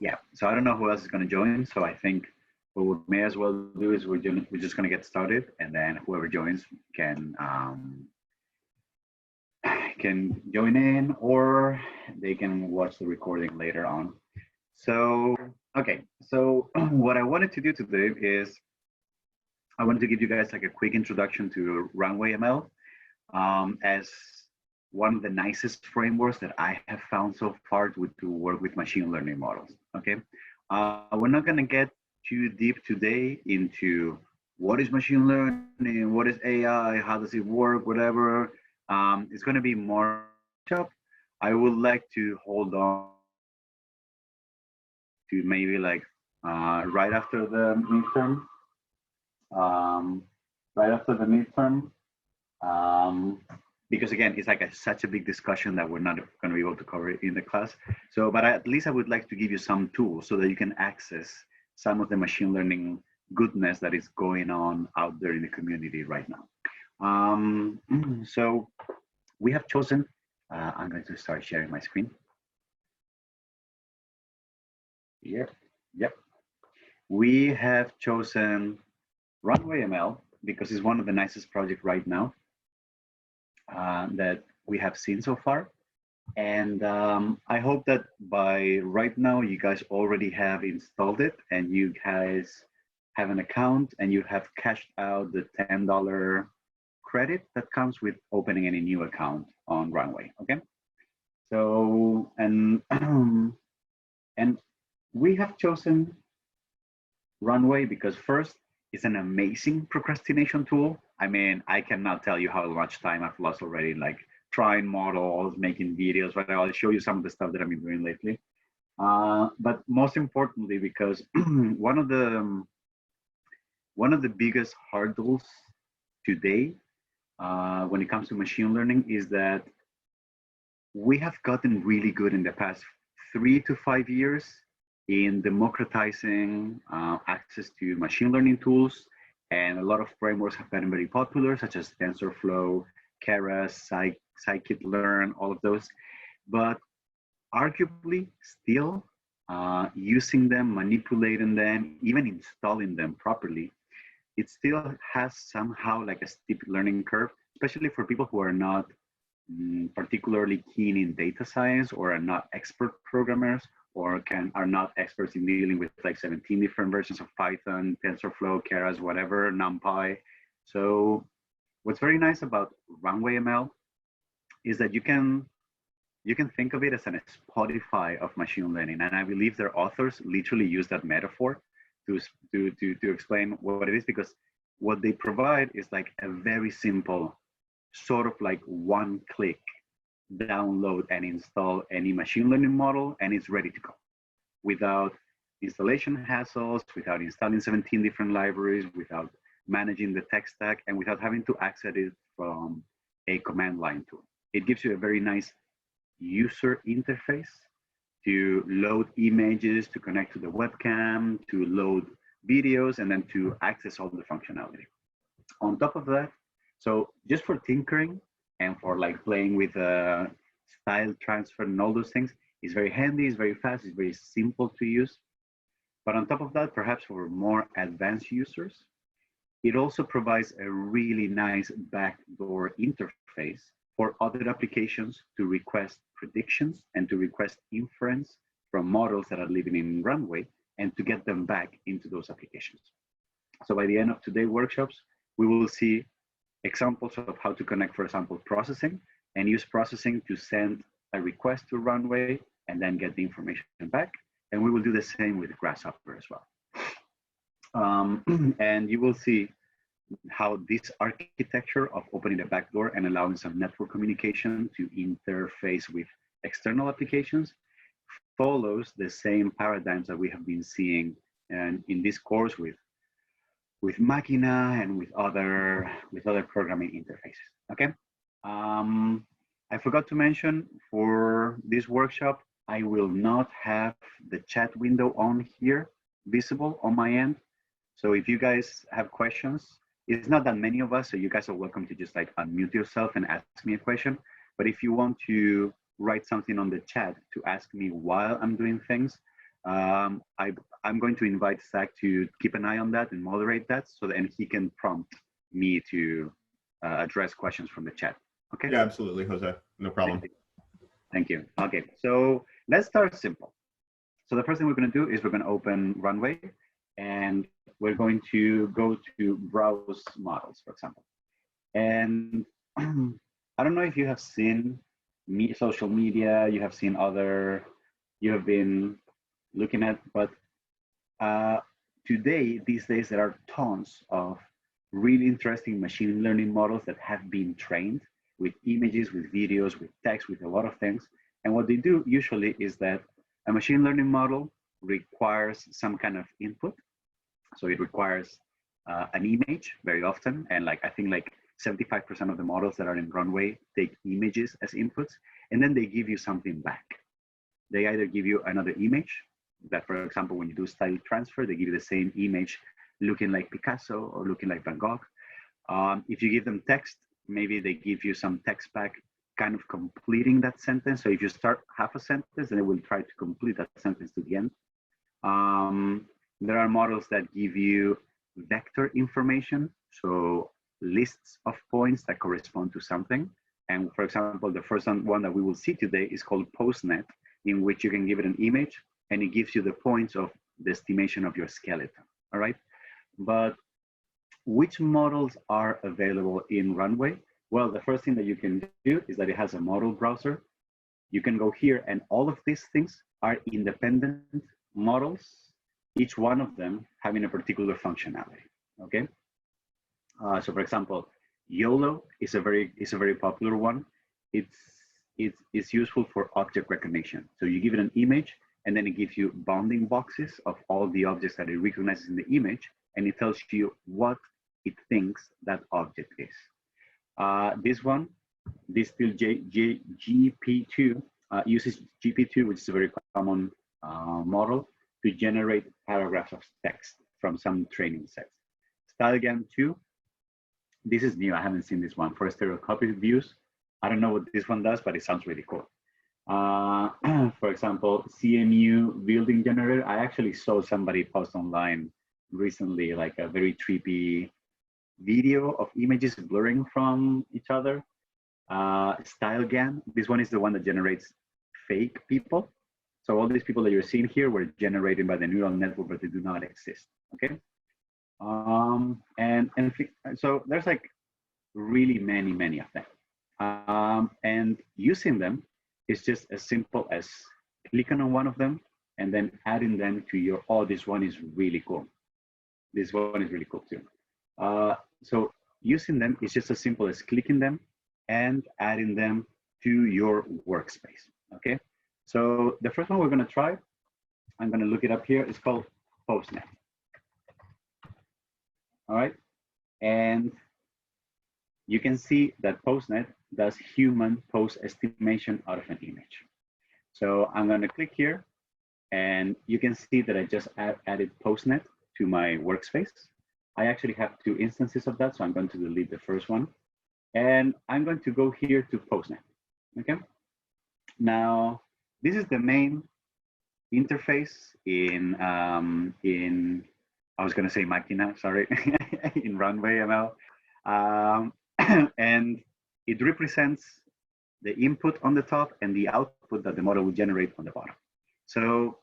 yeah, so I don't know who else is going to join. So I think what we may as well do is we're just going to get started, and then whoever joins can join in, or they can watch the recording later on. So, okay, so what I wanted to do today is I wanted to give you guys like a quick introduction to Runway ML as one of the nicest frameworks that I have found so far to work with machine learning models, okay? We're not gonna get too deep today into what is machine learning, what is AI, how does it work, whatever. It's gonna be more up. I would like to hold on to maybe like right after the midterm, because again, it's like such a big discussion that we're not going to be able to cover it in the class. So, but at least I would like to give you some tools so that you can access some of the machine learning goodness that is going on out there in the community right now. So we have chosen, I'm going to start sharing my screen. Yep. We have chosen Runway ML because it's one of the nicest projects right now that we have seen so far. And I hope that by right now, you guys already have installed it and you guys have an account and you have cashed out the $10 credit that comes with opening any new account on Runway, okay? So, and we have chosen Runway because first, it's an amazing procrastination tool. I mean, I cannot tell you how much time I've lost already, like trying models, making videos, right? I'll show you some of the stuff that I've been doing lately. But most importantly, because one of the biggest hurdles today when it comes to machine learning is that we have gotten really good in the past 3 to 5 years in democratizing access to machine learning tools, and a lot of frameworks have gotten very popular, such as TensorFlow, Keras, scikit-learn, all of those. But arguably, still using them, manipulating them, even installing them properly, it still has somehow like a steep learning curve, especially for people who are not particularly keen in data science or are not expert programmers or are not experts in dealing with like 17 different versions of Python, TensorFlow, Keras, whatever, NumPy. So what's very nice about Runway ML is that you can think of it as a Spotify of machine learning. And I believe their authors literally use that metaphor to explain what it is, because what they provide is like a very simple, sort of like one click download and install any machine learning model, and it's ready to go without installation hassles, without installing 17 different libraries, without managing the tech stack, and without having to access it from a command line tool. It gives you a very nice user interface to load images, to connect to the webcam, to load videos, and then to access all the functionality. On top of that, so just for tinkering and for like playing with style transfer and all those things, it's very handy, it's very fast, it's very simple to use. But on top of that, perhaps for more advanced users, it also provides a really nice backdoor interface for other applications to request predictions and to request inference from models that are living in Runway and to get them back into those applications. So by the end of today's workshops, we will see examples of how to connect, for example, processing, and use processing to send a request to Runway and then get the information back. And we will do the same with Grasshopper as well. And you will see how this architecture of opening the backdoor and allowing some network communication to interface with external applications follows the same paradigms that we have been seeing and in this course with Machina and with other programming interfaces. Okay. I forgot to mention for this workshop, I will not have the chat window on here visible on my end. So if you guys have questions, it's not that many of us, so you guys are welcome to just like unmute yourself and ask me a question. But if you want to write something on the chat to ask me while I'm doing things, I'm going to invite Zach to keep an eye on that and moderate that, so that and he can prompt me to address questions from the chat. Okay. Yeah, absolutely, Jose. No problem. Thank you. Okay, so let's start simple. So the first thing we're going to do is we're going to open Runway, and we're going to go to browse models, for example. And I don't know if you have seen social media, you have seen other, you have been looking at, but these days, there are tons of really interesting machine learning models that have been trained with images, with videos, with text, with a lot of things. And what they do usually is that a machine learning model requires some kind of input. So it requires an image very often. And I think 75% of the models that are in Runway take images as inputs, and then they give you something back. They either give you another image that, for example, when you do style transfer, they give you the same image looking like Picasso or looking like Van Gogh. If you give them text, maybe they give you some text back, kind of completing that sentence. So if you start half a sentence, then it will try to complete that sentence to the end. There are models that give you vector information, so lists of points that correspond to something. And for example, the first one that we will see today is called PoseNet, in which you can give it an image and it gives you the points of the estimation of your skeleton, all right? But which models are available in Runway? Well, the first thing that you can do is that it has a model browser. You can go here, and all of these things are independent models, each one of them having a particular functionality, okay? So for example, YOLO is a very popular one. It's useful for object recognition. So you give it an image, and then it gives you bounding boxes of all the objects that it recognizes in the image, and it tells you what it thinks that object is. This still GP2 uses GP2, which is a very common model to generate paragraphs of text from some training sets. StyleGAN 2, this is new. I haven't seen this one for stereoscopic views. I don't know what this one does, but it sounds really cool. For example, CMU building generator. I actually saw somebody post online recently, like a very trippy video of images blurring from each other. StyleGAN, this one is the one that generates fake people. So all these people that you're seeing here were generated by the neural network, but they do not exist, okay? So there's really many of them. And using them is just as simple as clicking on one of them and then adding them to your, oh, this one is really cool. This one is really cool too. So using them is just as simple as clicking them and adding them to your workspace, okay? So the first one we're gonna try, I'm gonna look it up here, it's called PoseNet. All right, and you can see that PoseNet does human pose estimation out of an image. So I'm gonna click here, and you can see that I just added PoseNet to my workspace. I actually have 2 instances of that, so I'm going to delete the first one. And I'm going to go here to PoseNet, okay? Now, this is the main interface in I was gonna say Machina, sorry, in RunwayML. And it represents the input on the top and the output that the model will generate on the bottom. So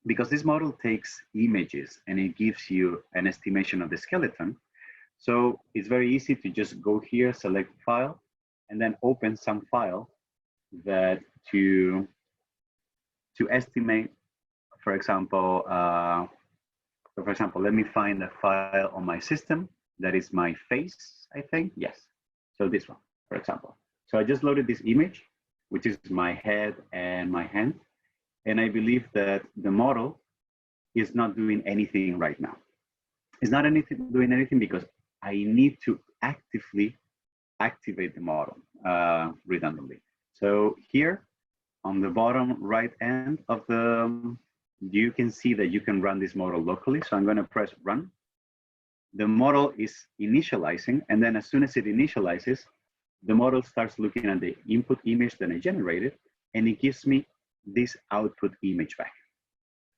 because this model takes images and it gives you an estimation of the skeleton, so it's very easy to just go here, select file, and then open some file that to estimate, for example, let me find a file on my system that is my face, I think, yes. So this one, for example. So I just loaded this image, which is my head and my hand. And I believe that the model is not doing anything right now. It's not doing anything because I need to actively activate the model redundantly. So here on the bottom right end of the, you can see that you can run this model locally. So I'm going to press run. The model is initializing, and then as soon as it initializes, the model starts looking at the input image that I generated, and it gives me this output image back.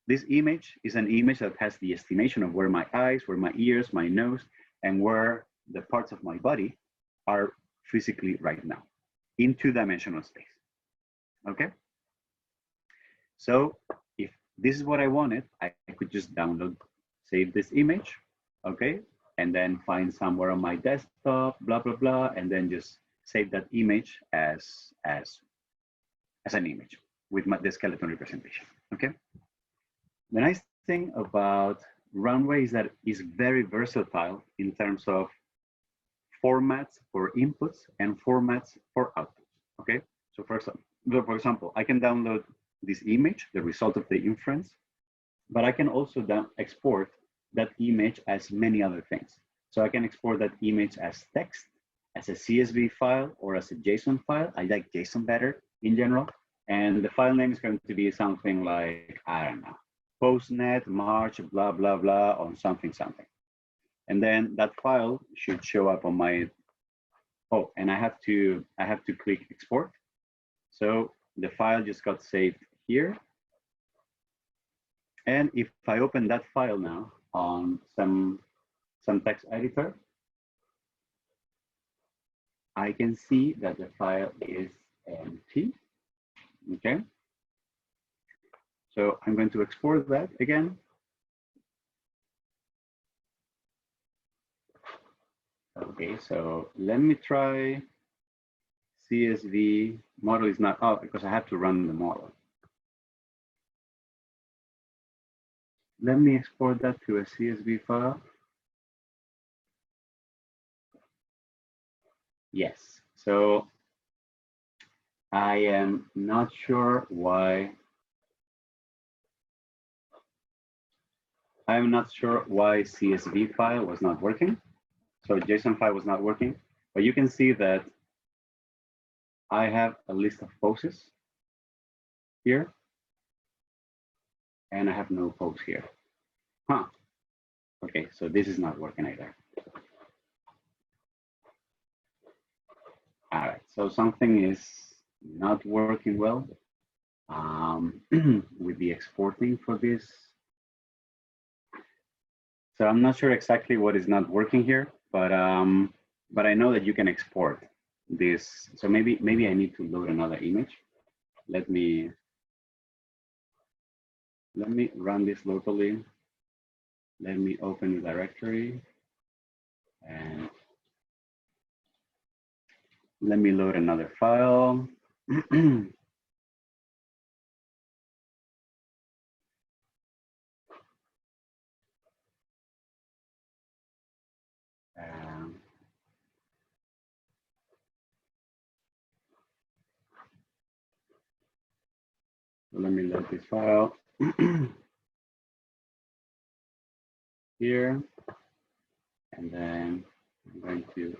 this image is an image that has the estimation of where my eyes, where my ears, my nose, and where the parts of my body are physically right now in two-dimensional space. Okay? So if this is what I wanted, I could just download, save this image, okay? And then find somewhere on my desktop, blah, blah, blah, and then just save that image as an image with the skeleton representation, okay? The nice thing about Runway is that it's very versatile in terms of formats for inputs and formats for outputs, okay? So for example, I can download this image, the result of the inference, but I can also export that image as many other things. So I can export that image as text, as a CSV file, or as a JSON file. I like JSON better in general. And the file name is going to be something like, I don't know, PoseNet, March, blah, blah, blah, on something, something. And then that file should show up on my, oh, and I have to click export. So the file just got saved here. And if I open that file now on some text editor, I can see that the file is empty, okay? So I'm going to export that again. Okay, so let me try CSV. Model is not out because I have to run the model. Let me export that to a CSV file. Yes, so I am not sure why. I'm not sure why CSV file was not working. So JSON file was not working, but you can see that I have a list of poses here, and I have no pose here. Huh. Okay, so this is not working either. All right, so something is not working well with the exporting for this. So I'm not sure exactly what is not working here, but I know that you can export this. So maybe I need to load another image. Let me run this locally. Let me open the directory and let me load another file. Let me load this file here, and then I'm going to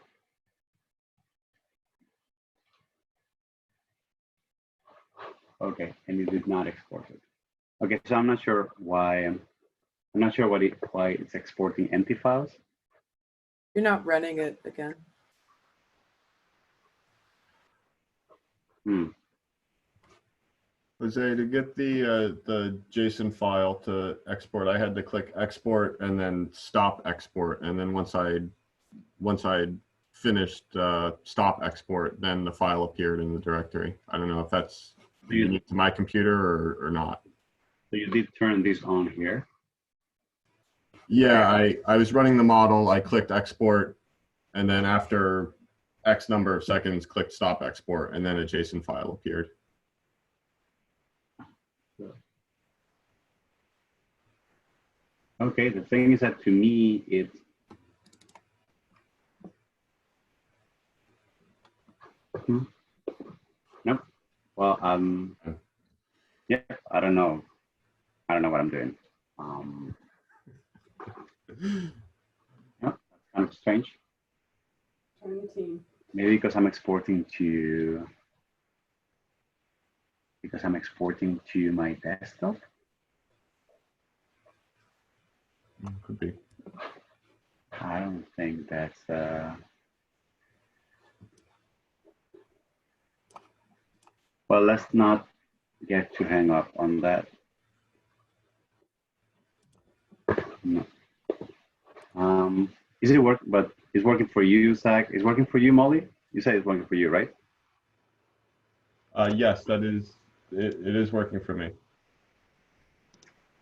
okay, and it did not export it. Okay, so I'm not sure why. I'm not sure why it's exporting empty files. You're not running it again. Jose, to get the JSON file to export, I had to click export and then stop export. And then once I'd finished stop export, then the file appeared in the directory. I don't know if that's unique to my computer or not. So you did turn this on here. Yeah, I was running the model. I clicked export, and then after X number of seconds, clicked stop export, and then a JSON file appeared. Okay, the thing is that to me, it nope. Well, yeah, I don't know what I'm doing. Yeah, that's kind of strange. Maybe because I'm exporting to my desktop. Could be. I don't think that's well, let's not get too hung up on that. No. Is it work? But it's working for you, Zach. It's working for you, Molly. You said it's working for you, right? Yes, that is. It is working for me.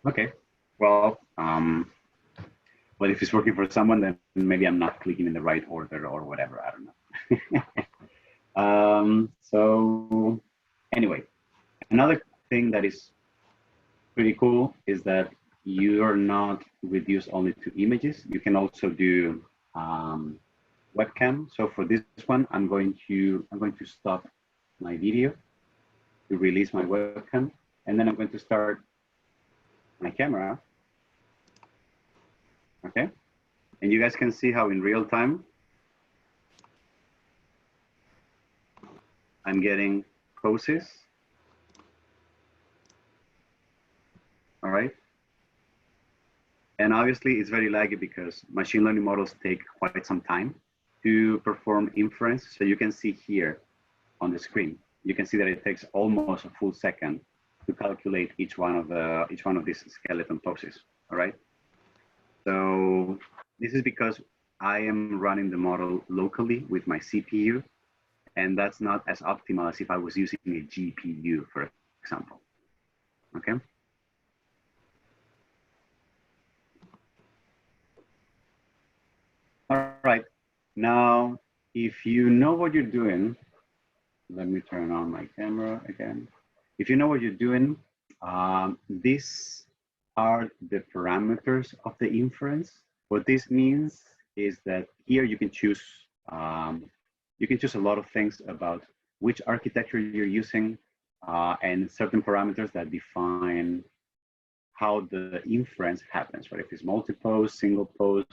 Okay. Well, well, if it's working for someone, then maybe I'm not clicking in the right order or whatever. I don't know. So anyway, another thing that is pretty cool is that you are not reduced only to images. You can also do webcam. So for this one, I'm going to stop my video to release my webcam, and then I'm going to start my camera. Okay, and you guys can see how in real time I'm getting poses. All right. And obviously it's very laggy because machine learning models take quite some time to perform inference. So you can see here on the screen, you can see that it takes almost a full second to calculate each one of these skeleton poses. All right. So this is because I am running the model locally with my CPU, and that's not as optimal as if I was using a GPU, for example. Okay. All right. Now, if you know what you're doing, let me turn on my camera again. If you know what you're doing, these are the parameters of the inference. What this means is that here you can choose a lot of things about which architecture you're using and certain parameters that define how the inference happens, right? If it's multi-pose, single pose,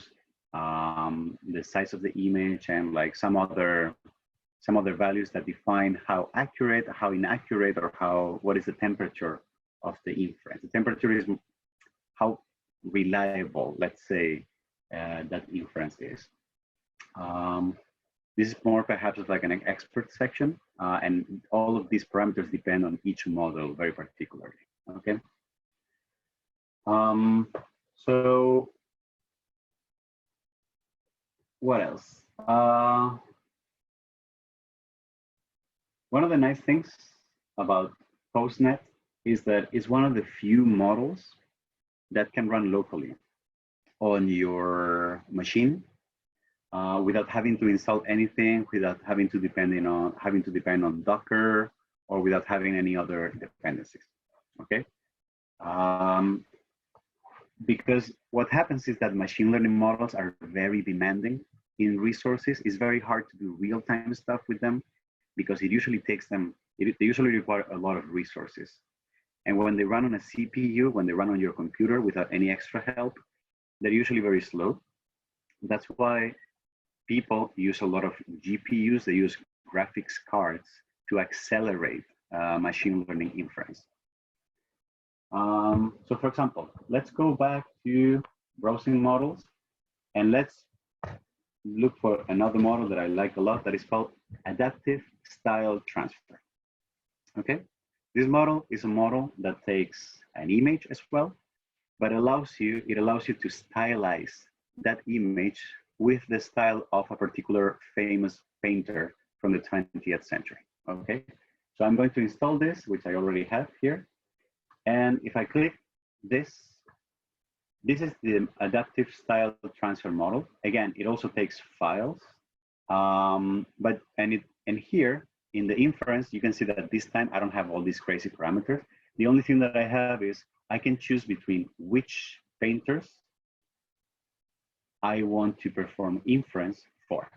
the size of the image, and like some other values that define how accurate, how inaccurate, or what is the temperature of the inference. The temperature is how reliable, let's say, that inference is. This is more perhaps like an expert section, and all of these parameters depend on each model very particularly, okay? So what else? One of the nice things about PoseNet is that it's one of the few models that can run locally on your machine without having to install anything, without having to depend on Docker, or without having any other dependencies. Okay. Because what happens is that machine learning models are very demanding in resources. It's very hard to do real-time stuff with them because it usually takes them, they usually require a lot of resources. And when they run on a CPU, when they run on your computer without any extra help, they're usually very slow. That's why people use a lot of GPUs. They use graphics cards to accelerate machine learning inference. So for example, let's go back to browsing models and let's look for another model that I like a lot that is called adaptive style transfer. Okay, this model is a model that takes an image as well, but it allows you to stylize that image with the style of a particular famous painter from the 20th century. Okay, so I'm going to install this, which I already have here. And if I click this is the adaptive style transfer model. Again, it also takes files, and here in the inference, you can see that this time I don't have all these crazy parameters. The only thing that I have is I can choose between which painters I want to perform inference for.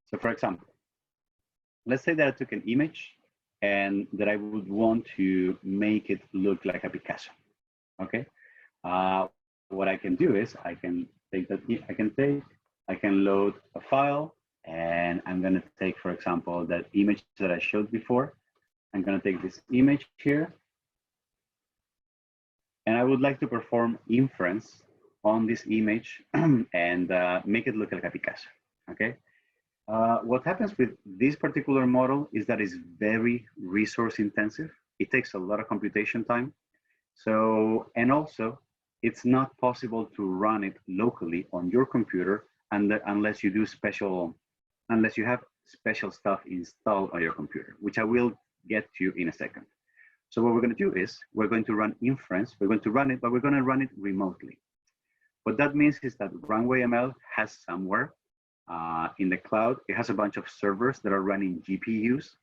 So for example, let's say that I took an image and that I would want to make it look like a Picasso, okay? What I can do is I can load a file, and I'm gonna take, for example, that image that I showed before. I'm gonna take this image here, and I would like to perform inference on this image and make it look like a Picasso, okay? What happens with this particular model is that it's very resource intensive. It takes a lot of computation time. So, and also it's not possible to run it locally on your computer unless you have special stuff installed on your computer, which I will get to in a second. So what we're going to do is we're going to run inference. We're going to run it, but we're going to run it remotely. What that means is that RunwayML has somewhere in the cloud, it has a bunch of servers that are running GPUs,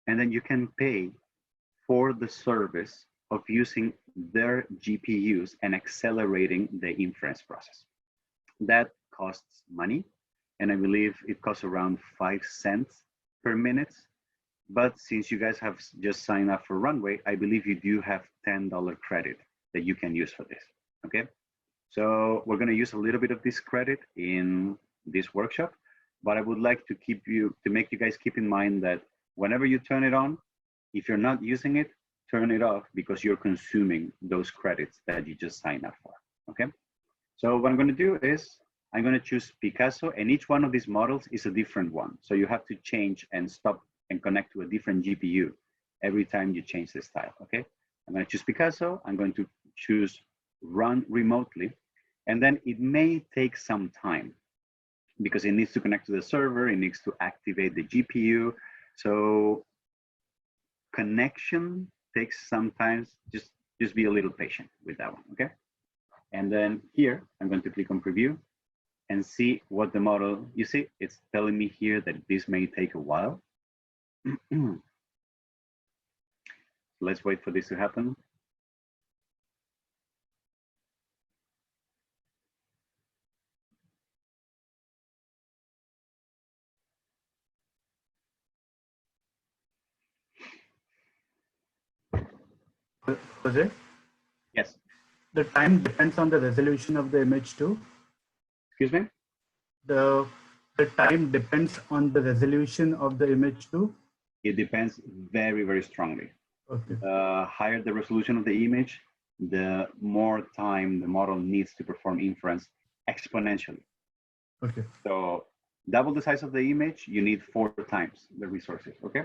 and then you can pay for the service of using their GPUs and accelerating the inference process. That costs money, and I believe it costs around 5 cents per minute. But since you guys have just signed up for Runway, I believe you do have $10 credit that you can use for this, okay? So we're gonna use a little bit of this credit in this workshop, but I would like to make you guys keep in mind that whenever you turn it on, if you're not using it, turn it off because you're consuming those credits that you just signed up for, okay? So what I'm gonna do is, I'm gonna choose Picasso, and each one of these models is a different one. So you have to change and stop and connect to a different GPU every time you change the style, okay? I'm gonna choose Picasso, I'm going to choose run remotely, and then it may take some time because it needs to connect to the server, it needs to activate the GPU. So connection takes sometimes, just be a little patient with that one, okay? And then here, I'm going to click on preview and see what the model, you see, it's telling me here that this may take a while. Let's wait for this to happen. Jose? Yes. The time depends on the resolution of the image too. Excuse me? The time depends on the resolution of the image too. It depends very, very strongly. Okay. Higher the resolution of the image, the more time the model needs to perform inference exponentially. Okay. So double the size of the image, you need 4 times the resources, okay?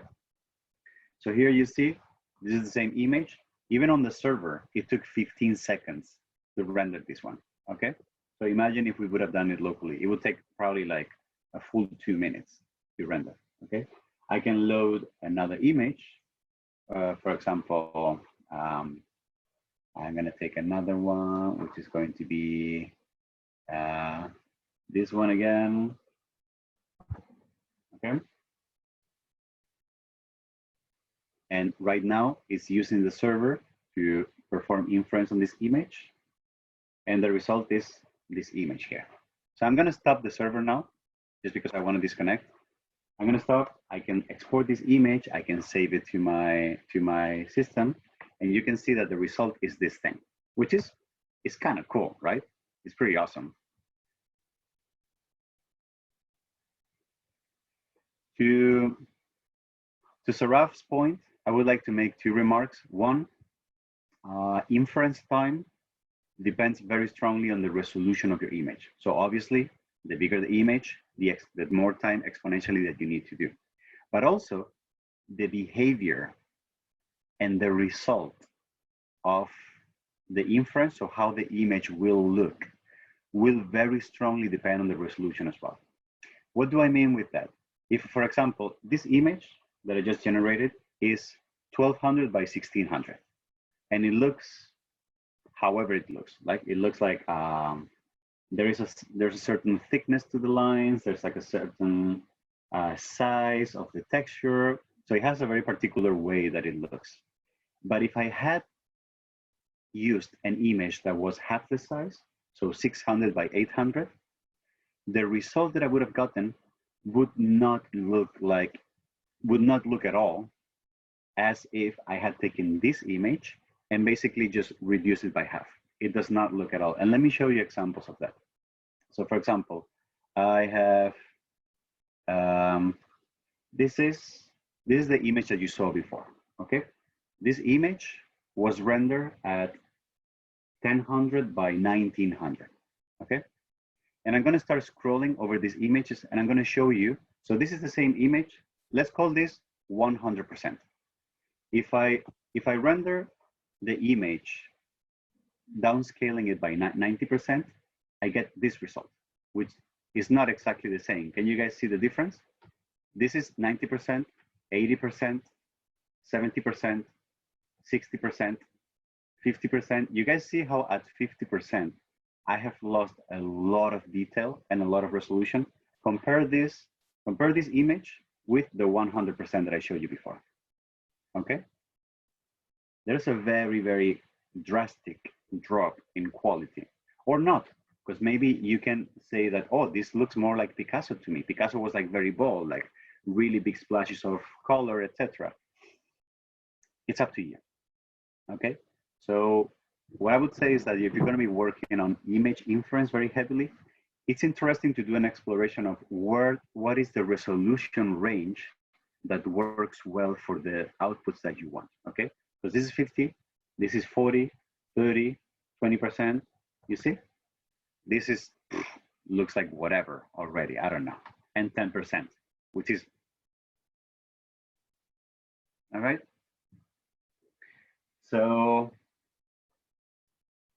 So here you see, this is the same image. Even on the server, it took 15 seconds to render this one, okay? So imagine if we would have done it locally, it would take probably like a full 2 minutes to render, okay? I can load another image. For example, I'm gonna take another one, which is going to be this one again, okay? And right now it's using the server to perform inference on this image. And the result is this image here. So I'm gonna stop the server now, just because I wanna disconnect. I'm gonna stop, I can export this image, I can save it to my system, and you can see that the result is this thing, which is kind of cool, right? It's pretty awesome. To Saraf's point, I would like to make 2 remarks. One, inference time depends very strongly on the resolution of your image. So obviously, the bigger the image, the more time exponentially that you need to do. But also, the behavior and the result of the inference, so how the image will look, will very strongly depend on the resolution as well. What do I mean with that? If, for example, this image that I just generated is 1200 by 1600, and it looks however it looks. Like it looks like there's a certain thickness to the lines. There's like a certain size of the texture. So it has a very particular way that it looks. But if I had used an image that was half the size, so 600 by 800, the result that I would have gotten would not look at all as if I had taken this image and basically just reduced it by half. It does not look at all. And let me show you examples of that. So for example, I have, this is the image that you saw before, okay? This image was rendered at 1000 by 1900, okay? And I'm gonna start scrolling over these images and I'm gonna show you, so this is the same image. Let's call this 100%. If I render the image downscaling it by 90%, I get this result, which is not exactly the same. Can you guys see the difference? This is 90%, 80%, 70%, 60%, 50%. You guys see how at 50%, I have lost a lot of detail and a lot of resolution. Compare this image with the 100% that I showed you before, okay? There's a very, very drastic drop in quality, or not, because maybe you can say that, oh, this looks more like Picasso to me. Picasso was like very bold, like really big splashes of color, etc. It's up to you, okay? So what I would say is that if you're going to be working on image inference very heavily, it's interesting to do an exploration of what is the resolution range that works well for the outputs that you want, okay? Because this is 50, this is 40, 30, 20%, you see? This is, looks like whatever already, I don't know, and 10%, which is, all right? So,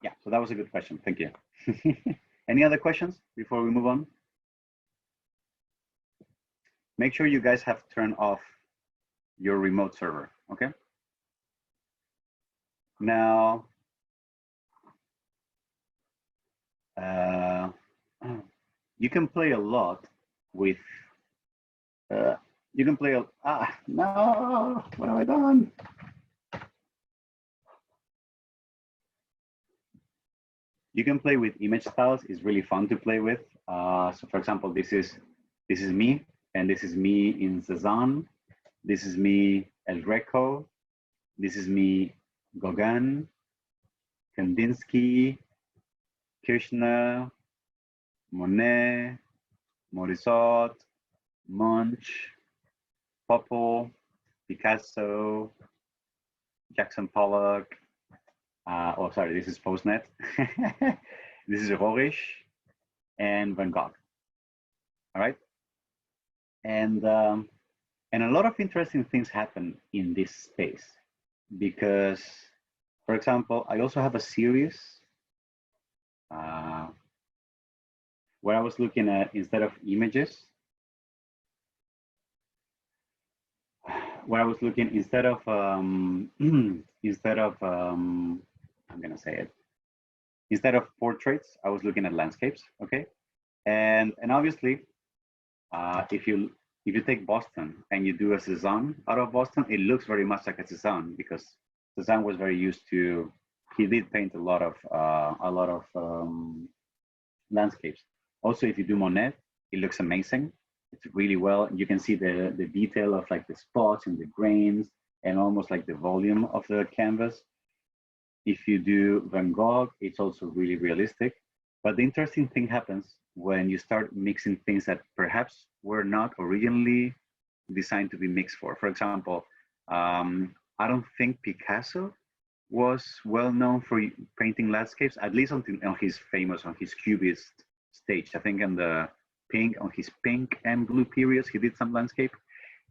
yeah, so that was a good question, thank you. Any other questions before we move on? Make sure you guys have turned off your remote server, okay? Now, you can play a lot with, you can play, no, what have I done? You can play with image styles. It's really fun to play with. So for example, this is me, and this is me in Cezanne. This is me El Greco. This is me Gauguin, Kandinsky, Kirchner, Monet, Morisot, Munch, Popple, Picasso, Jackson Pollock. Oh, sorry, this is PoseNet. This is Rorish and Van Gogh. All right, and a lot of interesting things happen in this space because, for example, I also have a series where I was looking at, instead of images, where I was looking instead of I'm gonna say it, instead of portraits, I was looking at landscapes. Okay, and obviously, if you take Boston and you do a Cezanne out of Boston, it looks very much like a Cezanne because Cezanne was very used to. He did paint a lot of landscapes. Also, if you do Monet, it looks amazing. It's really well. You can see the detail of like the spots and the grains and almost like the volume of the canvas. If you do Van Gogh, it's also really realistic. But the interesting thing happens when you start mixing things that perhaps were not originally designed to be mixed for. For example, I don't think Picasso was well known for painting landscapes, at least on his Cubist stage. I think on his pink and blue periods, he did some landscape.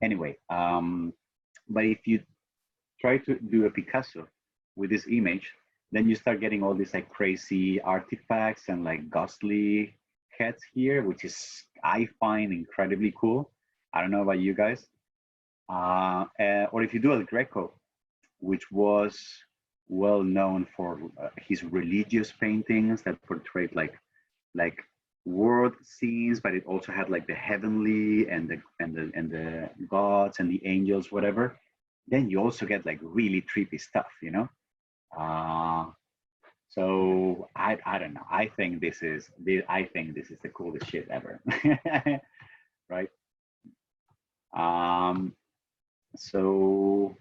Anyway, but if you try to do a Picasso with this image, then you start getting all these like crazy artifacts and like ghostly heads here, which is, I find, incredibly cool. I don't know about you guys. Or if you do El Greco, which was well known for his religious paintings that portrayed like world scenes, but it also had like the heavenly and the gods and the angels, whatever. Then you also get like really trippy stuff, you know. So I don't know. I think this is the coolest shit ever, right? So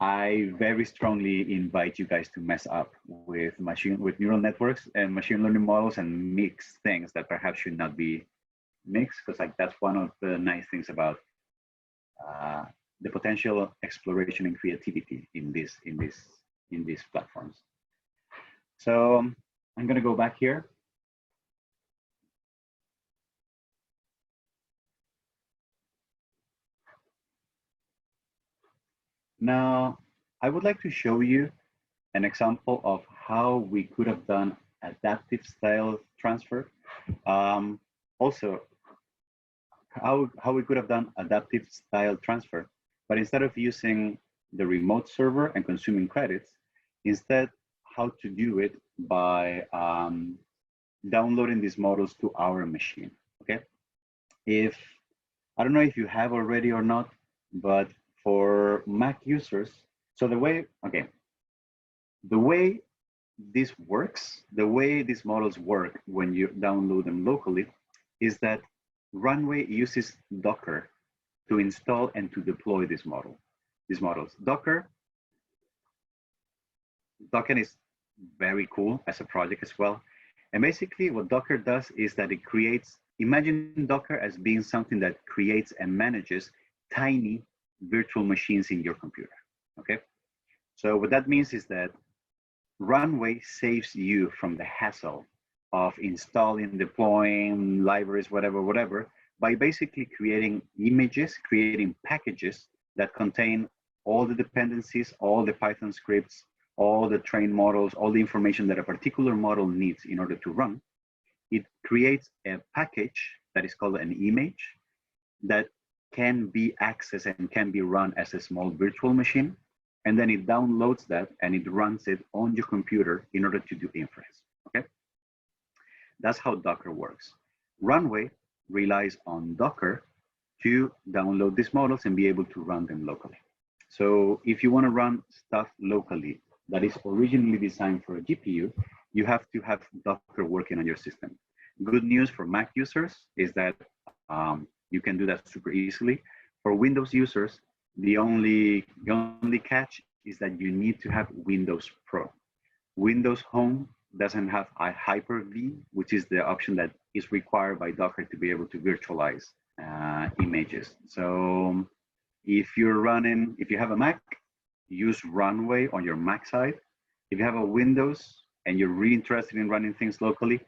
I very strongly invite you guys to mess up with neural networks and machine learning models and mix things that perhaps should not be mixed, because like that's one of the nice things about the potential exploration and creativity in these platforms. So I'm gonna go back here. Now, I would like to show you an example of how we could have done adaptive style transfer. Also, how we could have done adaptive style transfer, but instead of using the remote server and consuming credits, instead how to do it by downloading these models to our machine. Okay, if I don't know if you have already or not, but for Mac users, so the way this works, the way these models work when you download them locally is that Runway uses Docker to install and to deploy these models. Docker is very cool as a project as well. And basically what Docker does is that it creates, imagine Docker as being something that creates and manages tiny virtual machines in your computer, okay? So what that means is that Runway saves you from the hassle of installing, deploying libraries, whatever, by basically creating images, creating packages that contain all the dependencies, all the Python scripts, all the trained models, all the information that a particular model needs in order to run. It creates a package that is called an image that can be accessed and can be run as a small virtual machine. And then it downloads that and it runs it on your computer in order to do inference, okay? That's how Docker works. Runway relies on Docker to download these models and be able to run them locally. So if you want to run stuff locally that is originally designed for a GPU, you have to have Docker working on your system. Good news for Mac users is that you can do that super easily. For Windows users, the only catch is that you need to have Windows Pro. Windows Home doesn't have a Hyper-V, which is the option that is required by Docker to be able to virtualize images. So if you have a Mac, use Runway on your Mac side. If you have a Windows and you're really interested in running things locally,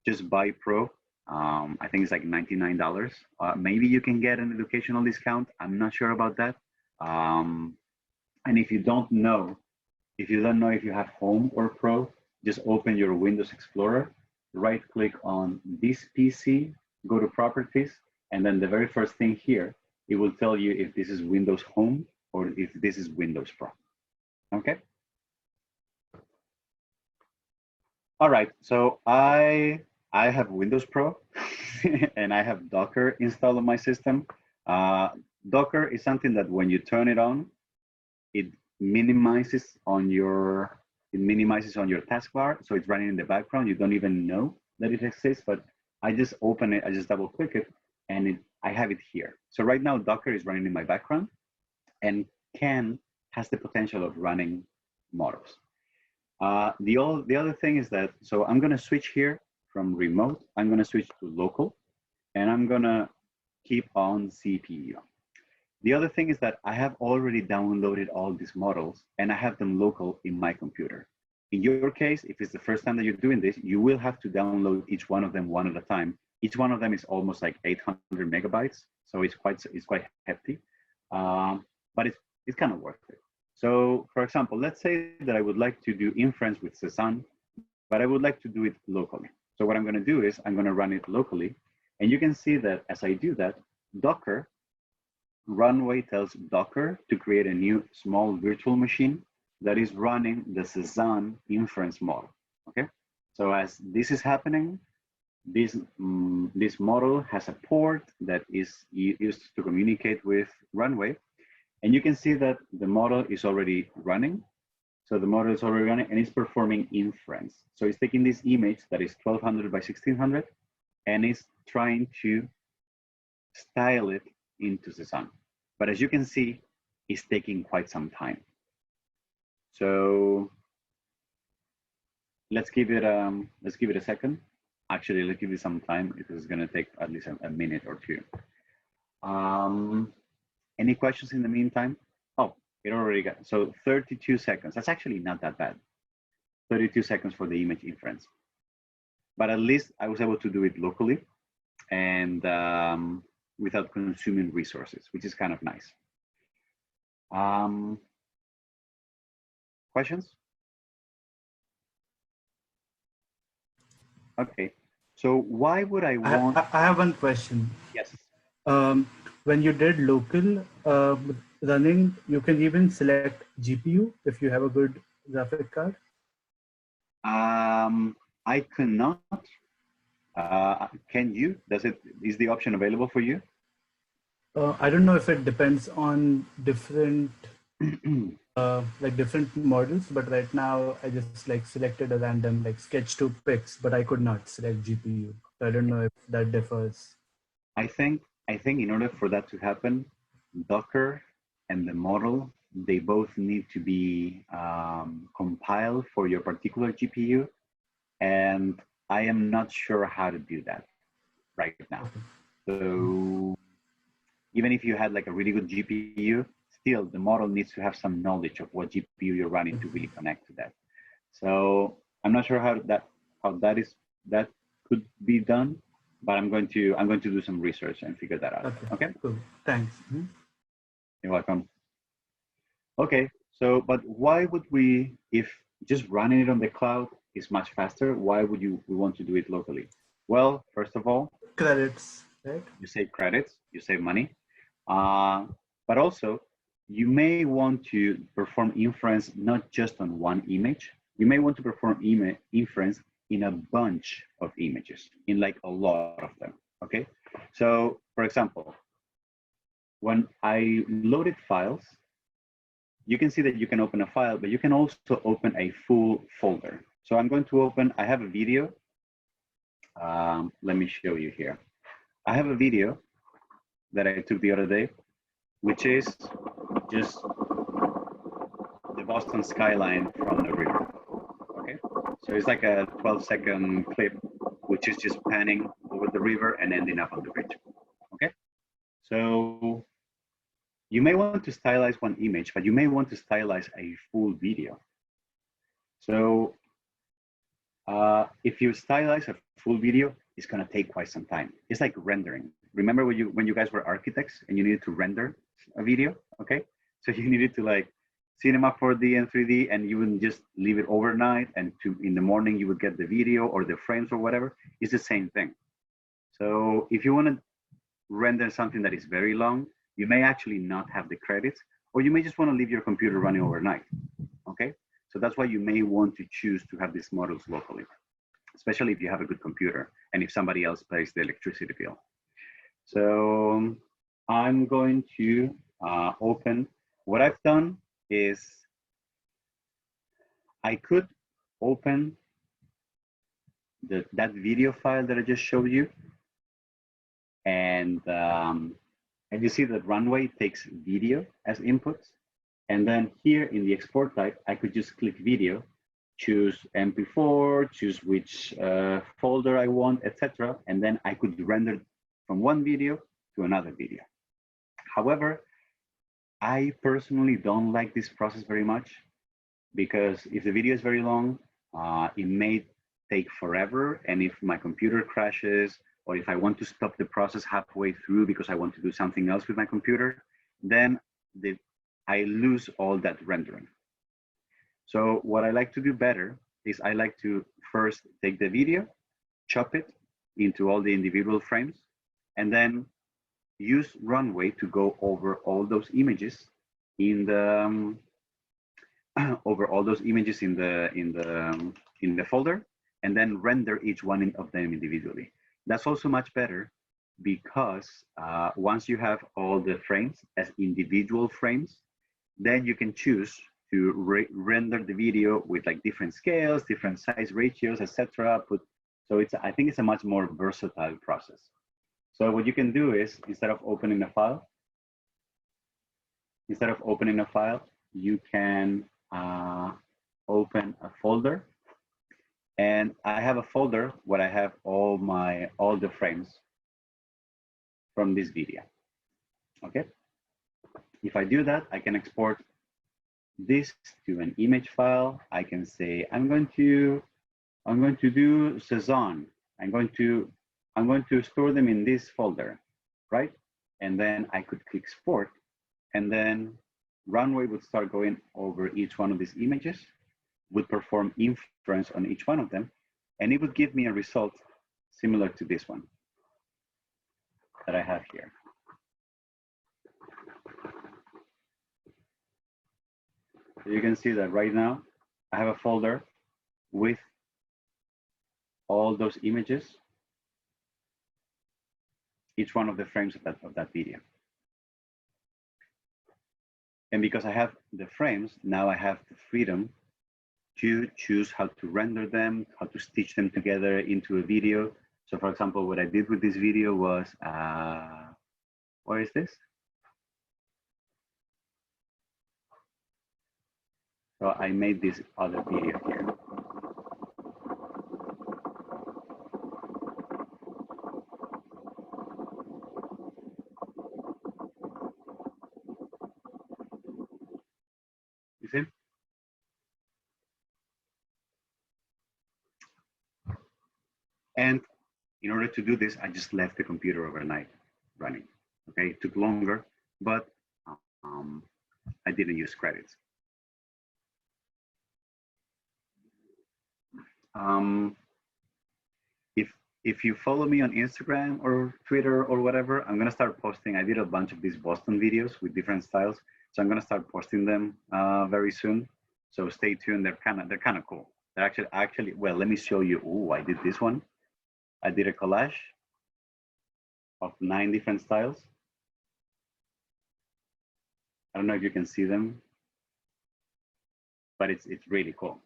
just buy Pro. I think it's like $99. Maybe you can get an educational discount. I'm not sure about that. And if you don't know if you have Home or Pro, just open your Windows Explorer, right click on this PC, go to Properties, and then the very first thing here, it will tell you if this is Windows Home or if this is Windows Pro, okay? All right, so I have Windows Pro and I have Docker installed on my system. Docker is something that when you turn it on, it minimizes on your taskbar, so it's running in the background. You don't even know that it exists, but I just open it, I just double click it, and I have it here. So right now Docker is running in my background and has the potential of running models. The other thing is that, so I'm gonna switch here from remote, I'm gonna switch to local, and I'm gonna keep on CPU. The other thing is that I have already downloaded all these models and I have them local in my computer. In your case, if it's the first time that you're doing this, you will have to download each one of them one at a time. Each one of them is almost like 800 megabytes, so it's quite hefty, but it's kind of worth it. So for example, let's say that I would like to do inference with Cezanne, but I would like to do it locally. So what I'm gonna do is I'm gonna run it locally, and you can see that as I do that, Runway tells Docker to create a new small virtual machine that is running the Cezanne inference model, okay? So as this is happening, this model has a port that is used to communicate with Runway, and you can see that the model is already running. So the model is already running and it's performing inference. So it's taking this image that is 1200 by 1600 and it's trying to style it into Cezanne. But as you can see, it's taking quite some time. So let's give it a second. Actually, let's give it some time because it's gonna take at least a minute or two. Any questions in the meantime? Oh, it already got, so 32 seconds. That's actually not that bad. 32 seconds for the image inference. But at least I was able to do it locally and without consuming resources, which is kind of nice. Questions? Okay. So why would I I, want? I I have one question. Yes. When you did local running, you can even select GPU if you have a good graphic card. I cannot. Can you? Is the option available for you? I don't know if it depends on different like different models, but right now I just like selected a random like sketch 2 picks, but I could not select GPU. So I don't know if that differs. I think in order for that to happen, Docker and the model, they both need to be compiled for your particular GPU, and I am not sure how to do that right now. Okay. So even if you had like a really good GPU, still the model needs to have some knowledge of what GPU you're running to really connect to that. So I'm not sure how that could be done, but I'm going to do some research and figure that out. Okay. Okay. Cool. Thanks. Mhm. You're welcome. Okay. So, but why would we, if just running it on the cloud is much faster, why would we want to do it locally? Well, first of all, Credits, right? you save credits, you save money, but also you may want to perform inference not just on one image. You may want to perform inference in a bunch of images, in like a lot of them. Okay. So, for example, when I loaded files, you can see that you can open a file, but you can also open a full folder. So I'm going to open, I have a video. Let me show you here. I have a video that I took the other day, which is just the Boston skyline from the river. Okay, so it's like a 12-second clip, which is just panning over the river and ending up on the bridge. Okay, so you may want to stylize one image, but you may want to stylize a full video. So if you stylize a full video, it's going to take quite some time. It's like rendering. Remember when you guys were architects and you needed to render a video? Okay, so you needed to like Cinema 4D and 3D, and you wouldn't just leave it overnight, and in the morning you would get the video or the frames or whatever. It's the same thing. So if you want to render something that is very long, you may actually not have the credits, or you may just want to leave your computer running overnight. Okay, so that's why you may want to choose to have these models locally, especially if you have a good computer and if somebody else pays the electricity bill. So I'm going to open. What I've done is I could open that video file that I just showed you, and you see that Runway takes video as inputs, and then here in the export type, I could just click video, choose MP4, choose which folder I want, etc., and then I could render from one video to another video. However, I personally don't like this process very much, because if the video is very long, it may take forever. And if my computer crashes, or if I want to stop the process halfway through because I want to do something else with my computer, then I lose all that rendering. So what I like to do better is I like to first take the video, chop it into all the individual frames, and then use Runway to go over all those images in the over all those images in the folder, and then render each one of them individually. That's also much better because once you have all the frames as individual frames, then you can choose to render the video with like different scales, different size ratios, etc. So I think it's a much more versatile process. So what you can do is, instead of opening a file, you can open a folder. And I have a folder where I have all the frames from this video. Okay. If I do that, I can export this to an image file. I can say I'm going to do Cezanne. I'm going to store them in this folder, right? And then I could click export, and then Runway would start going over each one of these images, would perform inference on each one of them, And it would give me a result similar to this one that I have here. So you can see that right now I have a folder with all those images, each one of the frames of that video. And because I have the frames, now I have the freedom to choose how to render them, how to stitch them together into a video. So for example, what I did with this video was, where is this? So I made this other video here. You see? And in order to do this, I just left the computer overnight running. Okay, it took longer, but I didn't use credits. If you follow me on Instagram or Twitter or whatever, I'm gonna start posting. I did a bunch of these Boston videos with different styles, so I'm gonna start posting them very soon. So stay tuned. They're kind of cool. They're actually well. Let me show you. Oh, I did this one. I did a collage of 9 different styles. I don't know if you can see them, but it's really cool.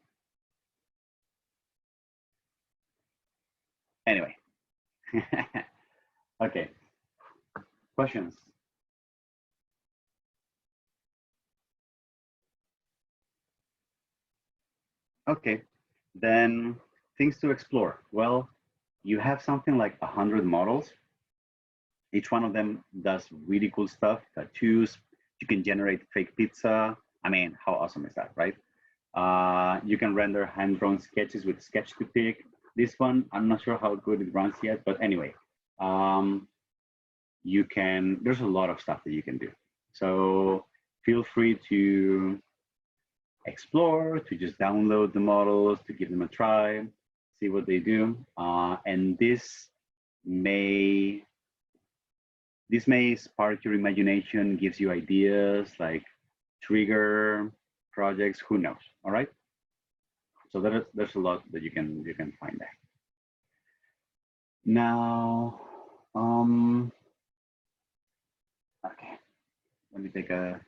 Anyway, okay, questions? Okay, then things to explore. Well, you have something like 100 models. Each one of them does really cool stuff, tattoos. You can generate fake pizza. I mean, how awesome is that, right? You can render hand-drawn sketches with Sketch to Pick. This one, I'm not sure how good it runs yet, but anyway, there's a lot of stuff that you can do. So feel free to explore, to just download the models, to give them a try, see what they do. And this may spark your imagination, gives you ideas, like trigger projects, who knows, all right? So there's a lot that you can find there. Now, okay, let me take a.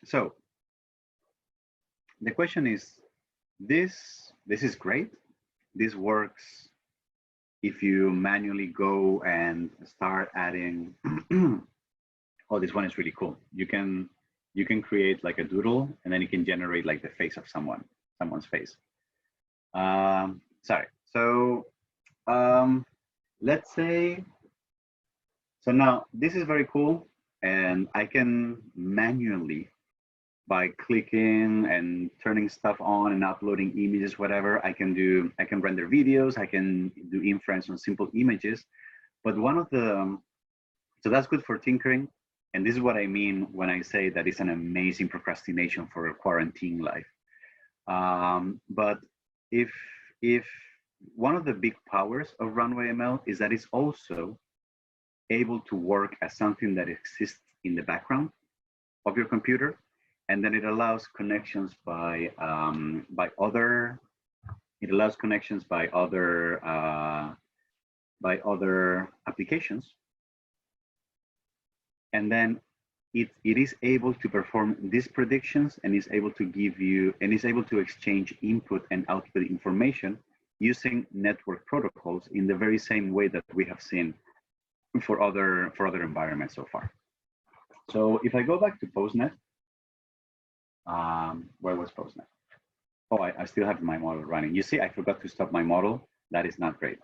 So the question is, this is great. This works if you manually go and start adding. Oh, this one is really cool. You can create like a doodle, and then you can generate like the face of someone's face. Sorry. So let's say. So now this is very cool, and I can manually, by clicking and turning stuff on and uploading images, whatever, I can render videos, I can do inference on simple images. But one of the, so that's good for tinkering. And this is what I mean when I say that it's an amazing procrastination for a quarantine life. But if one of the big powers of RunwayML is that it's also able to work as something that exists in the background of your computer. And then it allows connections by other applications, and then it is able to perform these predictions, and is able to give you, and is able to exchange input and output information using network protocols in the very same way that we have seen for other environments so far. So if I go back to PoseNet. Where was PoseNet? Oh, I still have my model running. You see, I forgot to stop my model. That is not great.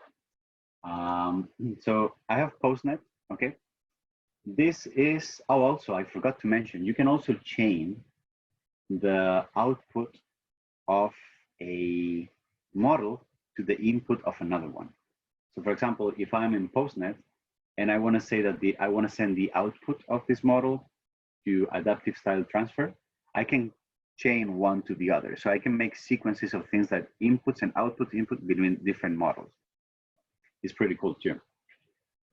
So I have PoseNet, okay? This is, oh, also, I forgot to mention, you can also chain the output of a model to the input of another one. So for example, if I'm in PoseNet, and I want to say that I want to send the output of this model to adaptive style transfer, I can chain one to the other. So I can make sequences of things that inputs and output input between different models. It's pretty cool too.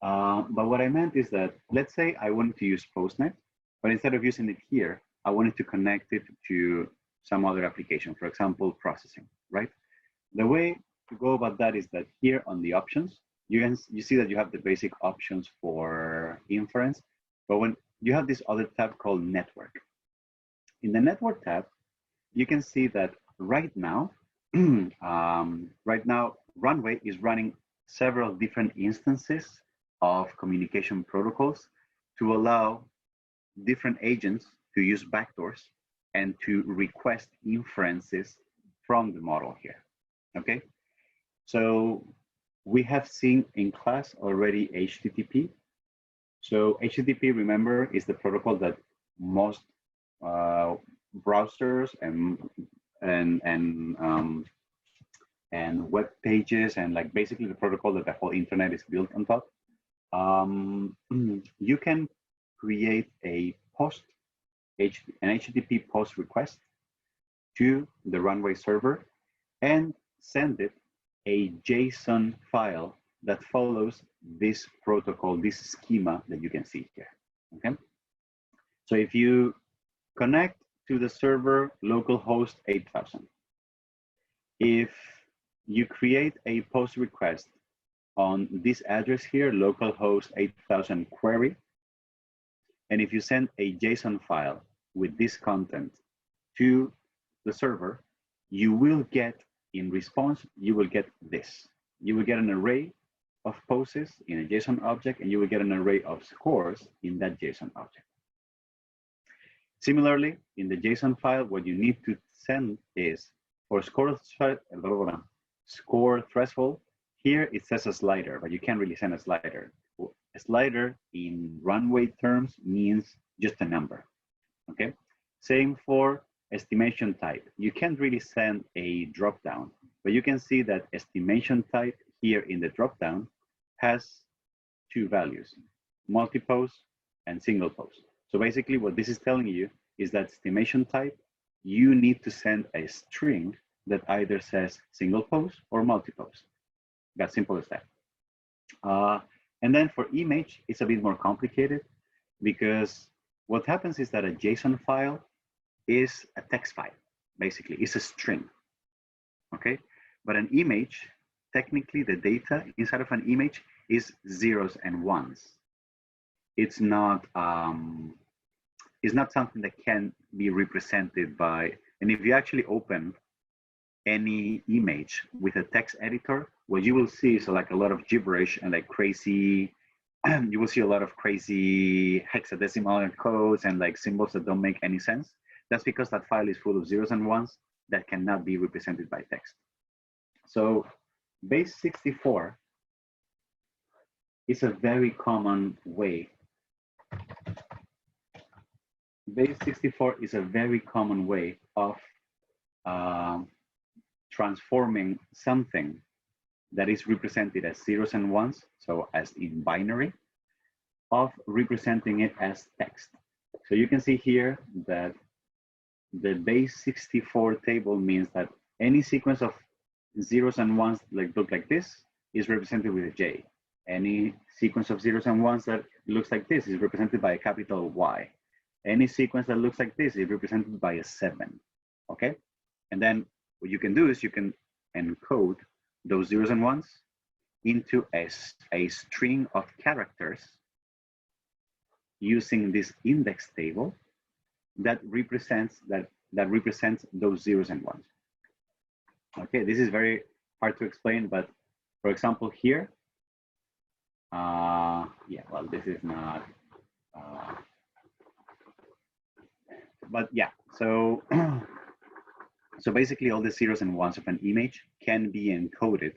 But what I meant is that, let's say I wanted to use PoseNet, but instead of using it here, I wanted to connect it to some other application, for example, processing, right? The way to go about that is that here on the options, you see that you have the basic options for inference, but when you have this other tab called network. In the network tab, you can see that right now, Runway is running several different instances of communication protocols to allow different agents to use backdoors and to request inferences from the model here, okay? So we have seen in class already HTTP. So HTTP, remember, is the protocol that most browsers and web pages and like basically the protocol that the whole internet is built on top. You can create an HTTP post request to the Runway server and send it a JSON file that follows this protocol, this schema that you can see here, okay? So if you connect to the server localhost 8000, if you create a post request on this address here, localhost 8000 query, and if you send a JSON file with this content to the server, you will get, in response, you will get this. You will get an array of poses in a JSON object, and you will get an array of scores in that JSON object. Similarly, in the JSON file, what you need to send is for score threshold. Here it says a slider, but you can't really send a slider. A slider in Runway terms means just a number, okay? Same for estimation type. You can't really send a dropdown, but you can see that estimation type here in the dropdown has two values, multi-pose and single pose. So basically what this is telling you is that estimation type, you need to send a string that either says single pose or multi-pose. That's simple as that. And then for image, it's a bit more complicated because what happens is that a JSON file is a text file, basically. It's a string, okay? But an image, technically the data inside of an image is zeros and ones. It's not something that can be represented by, and if you actually open any image with a text editor, what you will see is like a lot of gibberish and like crazy, you will see a lot of crazy hexadecimal codes and like symbols that don't make any sense. That's because that file is full of zeros and ones that cannot be represented by text. So base 64 is a very common way. Base 64 is a very common way of transforming something that is represented as zeros and ones, so as in binary, of representing it as text. So you can see here that the base 64 table means that any sequence of zeros and ones that look like this is represented with a J. Any sequence of zeros and ones that looks like this is represented by a capital Y. Any sequence that looks like this is represented by a 7, okay? And then what you can do is you can encode those zeros and ones into a string of characters using this index table that represents those zeros and ones. Okay, this is very hard to explain, but for example here, yeah, well, this is not, but yeah, so so basically all the zeros and ones of an image can be encoded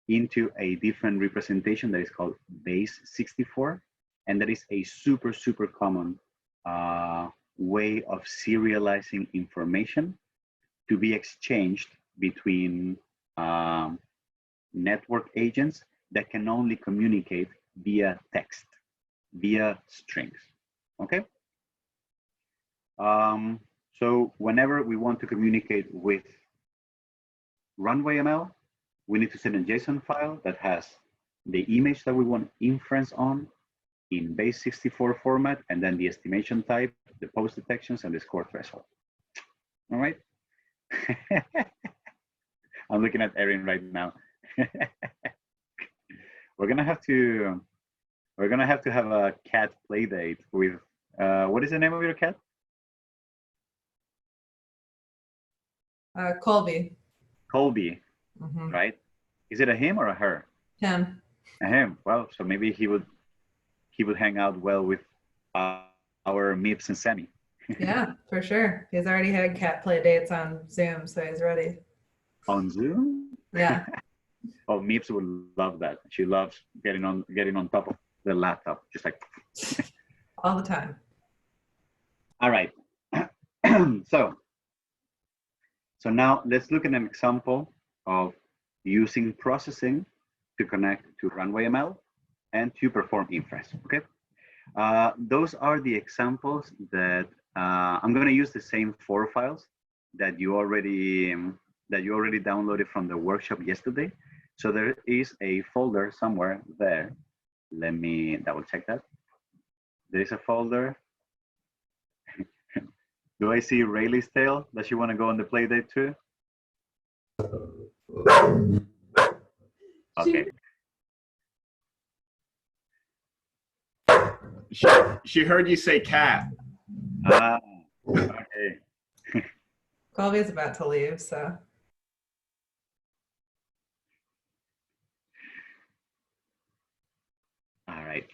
into a different representation that is called base 64, and that is a super, super common way of serializing information to be exchanged between network agents that can only communicate via text. via strings. Okay. So whenever we want to communicate with RunwayML, we need to send a JSON file that has the image that we want inference on in base64 format, and then the estimation type, the pose detections, and the score threshold. All right. I'm looking at Erin right now. We're gonna have to have a cat play date with what is the name of your cat? Colby. Colby, Mhm. right? Is it a him or a her? Him. A him. Well, so maybe he would hang out well with our Mips and Sammy. Yeah, for sure. He's already had cat play dates on Zoom, so he's ready. On Zoom? Yeah. Oh, Mips would love that. She loves getting on top of the laptop, just like. All the time. All right. So now let's look at an example of using processing to connect to RunwayML and to perform inference. Okay. Those are the examples that I'm going to use the same 4 files that you already downloaded from the workshop yesterday. So there is a folder somewhere there. Let me double check that. There is a folder. Do I see Rayleigh's tail? Does she want to go on the play date too? Okay. She heard you say cat. Ah, okay. Colby's about to leave, so. All right.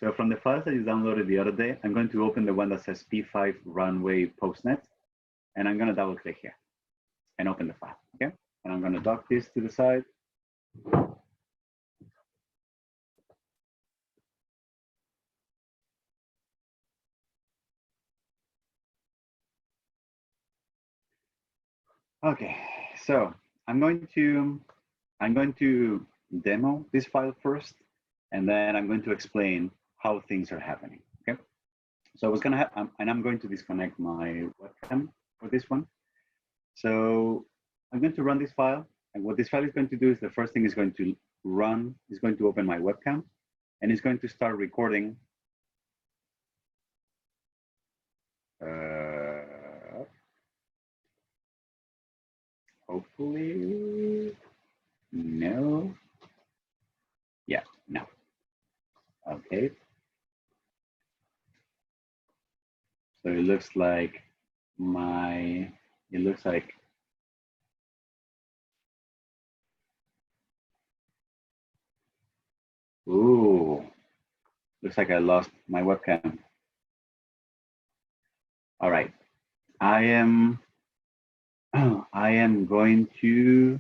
So from the files that you downloaded the other day, I'm going to open the one that says P5 Runway PoseNet, and I'm going to double click here and open the file, okay? And I'm going to dock this to the side. Okay, so I'm going to demo this file first, and then I'm going to explain how things are happening, okay? So what's gonna happen, and I'm going to disconnect my webcam for this one. So I'm going to run this file, and what this file is going to do is the first thing is going to run, is going to open my webcam, and it's going to start recording. Hopefully, no. Yeah, no. Okay. So it looks like ooh, looks like I lost my webcam. All right, I am going to,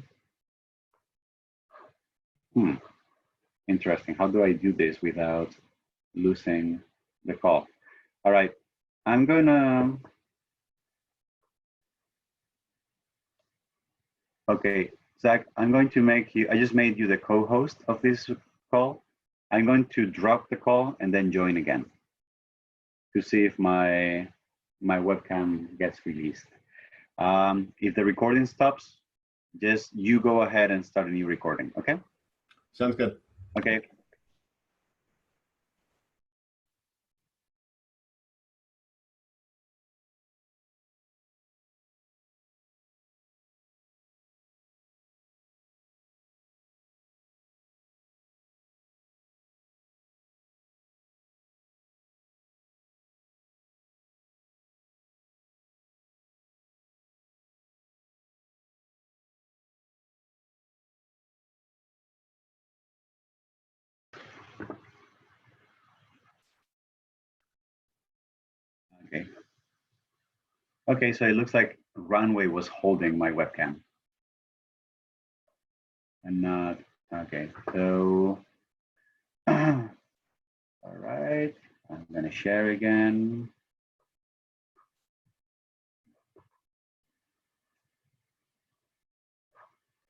interesting. How do I do this without losing the call? All right, I'm gonna, okay, Zach, I'm going to make you, I just made you the co-host of this call. I'm going to drop the call and then join again to see if my webcam gets released. If the recording stops, just you go ahead and start a new recording, okay? Sounds good. Okay. Okay. Okay, so it looks like Runway was holding my webcam. And not, okay, so, all right, I'm gonna share again.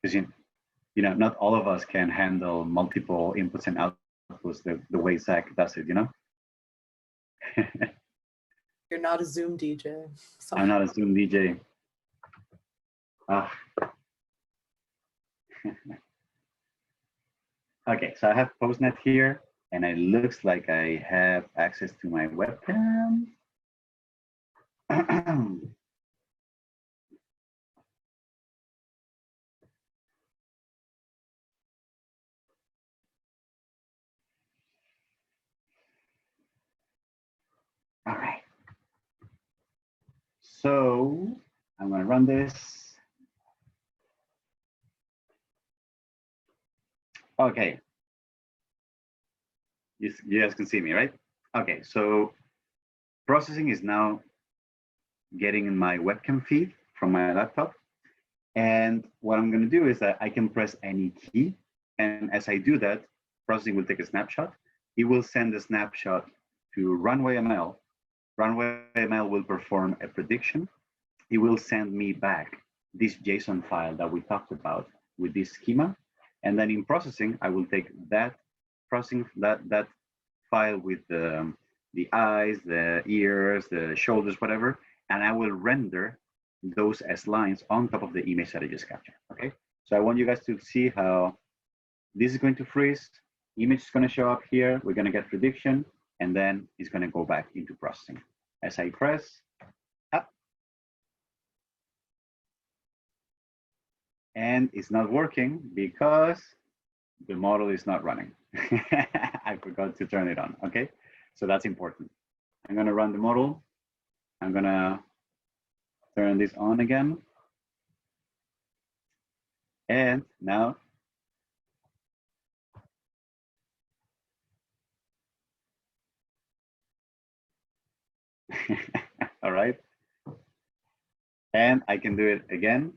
Because you know, not all of us can handle multiple inputs and outputs the way Zach does it, you know? You're not a Zoom DJ. Sorry. I'm not a Zoom DJ. Ah. Okay, so I have PoseNet here, and it looks like I have access to my webcam. All right. So I'm going to run this. Okay. You guys can see me, right? Okay, so processing is now getting in my webcam feed from my laptop. And what I'm going to do is that I can press any key. And as I do that, processing will take a snapshot. It will send a snapshot to RunwayML. RunwayML will perform a prediction. It will send me back this JSON file that we talked about with this schema. And then in processing, I will take that that file with the eyes, the ears, the shoulders, whatever, and I will render those as lines on top of the image that I just captured. Okay, so I want you guys to see how this is going to freeze. Image is going to show up here. We're going to get prediction, and then it's going to go back into processing. As I press up, and it's not working because the model is not running. I forgot to turn it on. Okay, so that's important. I'm going to run the model. I'm going to turn this on again. And now all right. And I can do it again.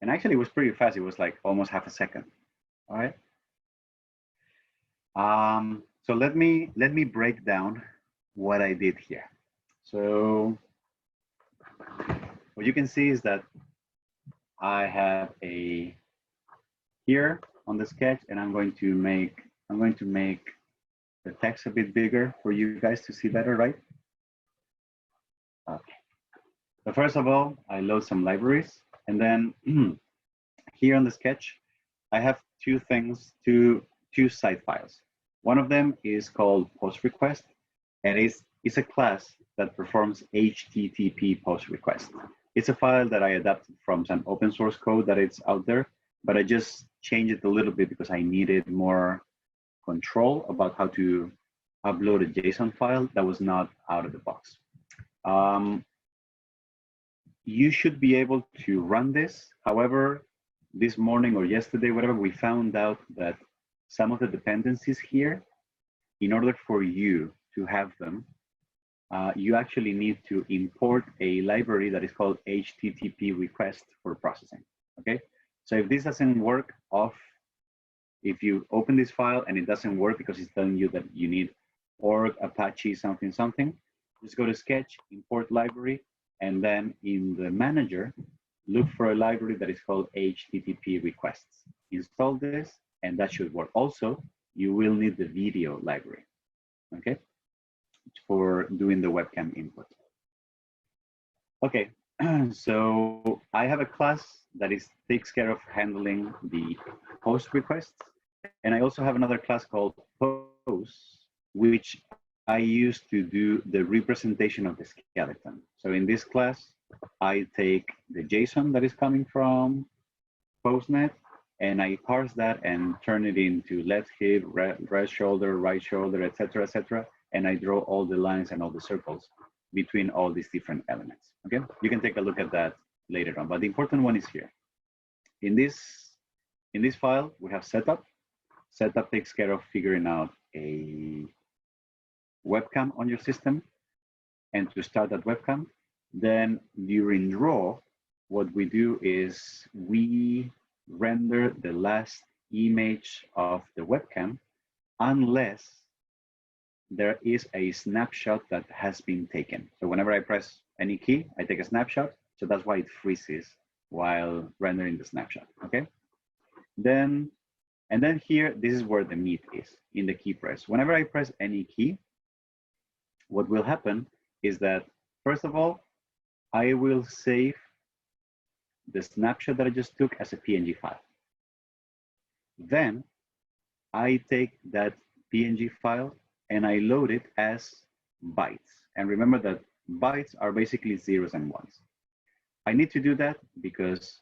And actually it was pretty fast. It was like almost half a second. All right. So let me break down what I did here. So what you can see is that I have a here on the sketch, and I'm going to make the text a bit bigger for you guys to see better, right? Okay. So first of all, I load some libraries, and then here on the sketch, I have two things, two side files. One of them is called post request, and it's a class that performs HTTP post request. It's a file that I adapted from some open source code that it's out there, but I just changed it a little bit because I needed more control about how to upload a JSON file that was not out of the box. You should be able to run this. However, this morning or yesterday, whatever, we found out that some of the dependencies here, in order for you to have them, you actually need to import a library that is called HTTP request for processing, okay? So if this doesn't work if you open this file and it doesn't work because it's telling you that you need org, Apache, something, just go to Sketch, import library, and then in the manager, look for a library that is called HTTP requests. Install this, and that should work. Also, you will need the video library, okay, for doing the webcam input. Okay, so I have a class that takes care of handling the post requests, and I also have another class called pose, which I use to do the representation of the skeleton. So in this class, I take the JSON that is coming from PoseNet, and I parse that and turn it into left hip, right shoulder, etc., and I draw all the lines and all the circles between all these different elements. Okay, you can take a look at that later on, but the important one is here. In this file, we have setup. Setup takes care of figuring out a webcam on your system, and to start that webcam, then during draw, what we do is we render the last image of the webcam unless there is a snapshot that has been taken. So whenever I press any key, I take a snapshot. So that's why it freezes while rendering the snapshot, okay? Then And then here, this is where the meat is in the key press. Whenever I press any key, what will happen is that, first of all, I will save the snapshot that I just took as a PNG file. Then I take that PNG file and I load it as bytes. And remember that bytes are basically zeros and ones. I need to do that because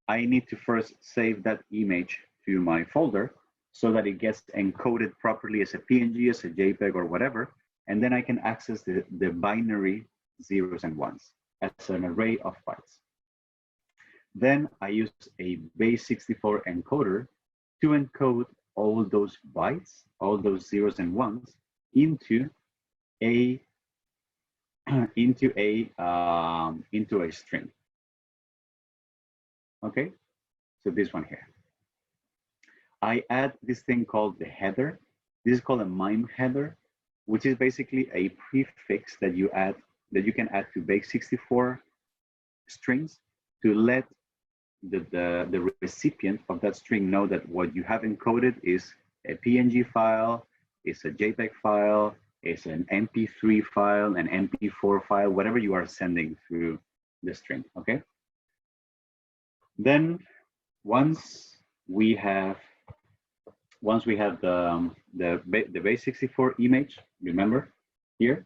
I need to first save that image to my folder so that it gets encoded properly as a PNG, as a JPEG, or whatever. And then I can access the binary zeros and ones as an array of bytes. Then I use a base64 encoder to encode all those bytes, all those zeros and ones into a string. Okay, so this one here. I add this thing called the header. This is called a MIME header, which is basically a prefix that you can add to base64 strings to let the recipient of that string know that what you have encoded is a PNG file, is a JPEG file, is an MP3 file, an MP4 file, whatever you are sending through the string, okay? Then once we have the base64 image, remember here,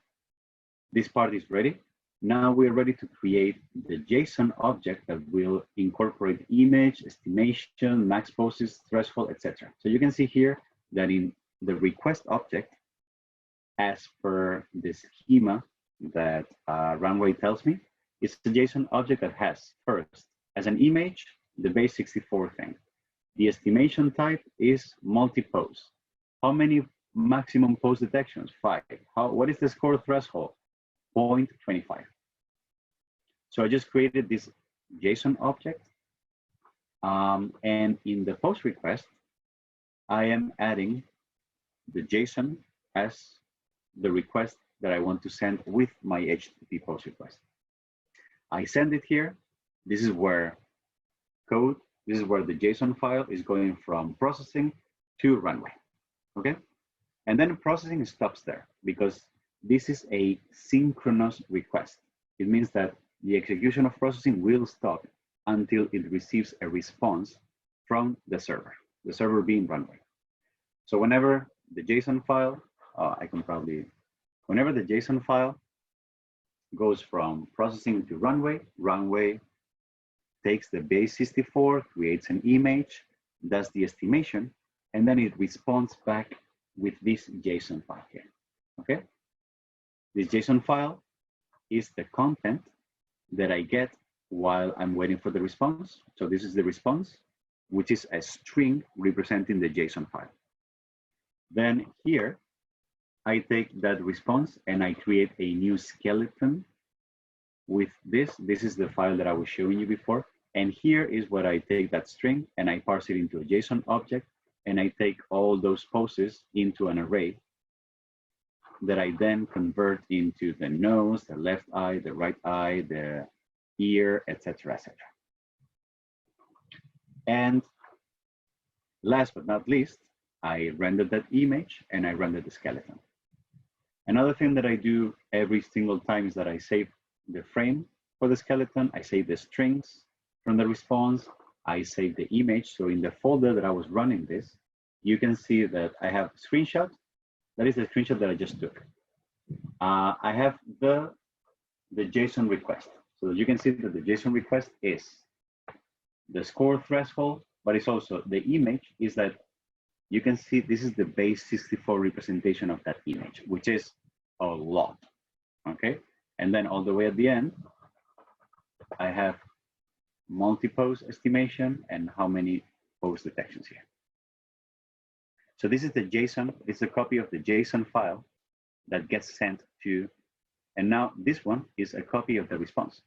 this part is ready. Now we're ready to create the JSON object that will incorporate image, estimation, max poses, threshold, etc. So you can see here that in the request object, as per the schema that Runway tells me, it's the JSON object that has first, as an image, the base64 thing. The estimation type is multi-pose. How many maximum pose detections? 5. What is the score threshold? 0.25. So I just created this JSON object. And in the post request, I am adding the JSON as the request that I want to send with my HTTP post request. I send it here. This is where this is where the JSON file is going from processing to Runway, okay? And then processing stops there because this is a synchronous request. It means that the execution of processing will stop until it receives a response from the server being Runway. So whenever the JSON file, whenever the JSON file goes from processing to Runway, Runway takes the base64, creates an image, does the estimation, and then it responds back with this JSON file here, okay? This JSON file is the content that I get while I'm waiting for the response. So this is the response, which is a string representing the JSON file. Then here, I take that response and I create a new skeleton with this. This is the file that I was showing you before. And here is where I take that string and I parse it into a JSON object and I take all those poses into an array that I then convert into the nose, the left eye, the right eye, the ear, etc., etc. And last but not least, I render that image and I render the skeleton. Another thing that I do every single time is that I save the frame for the skeleton, I save the strings from the response, I save the image. So in the folder that I was running this, you can see that I have a screenshot. That is the screenshot that I just took. I have the JSON request. So you can see that the JSON request is the score threshold, but it's also the image is that you can see this is the base64 representation of that image, which is a lot, okay? And then all the way at the end, I have multi-pose estimation and how many pose detections here. So this is the JSON, it's a copy of the JSON file that gets sent to, and now this one is a copy of the response.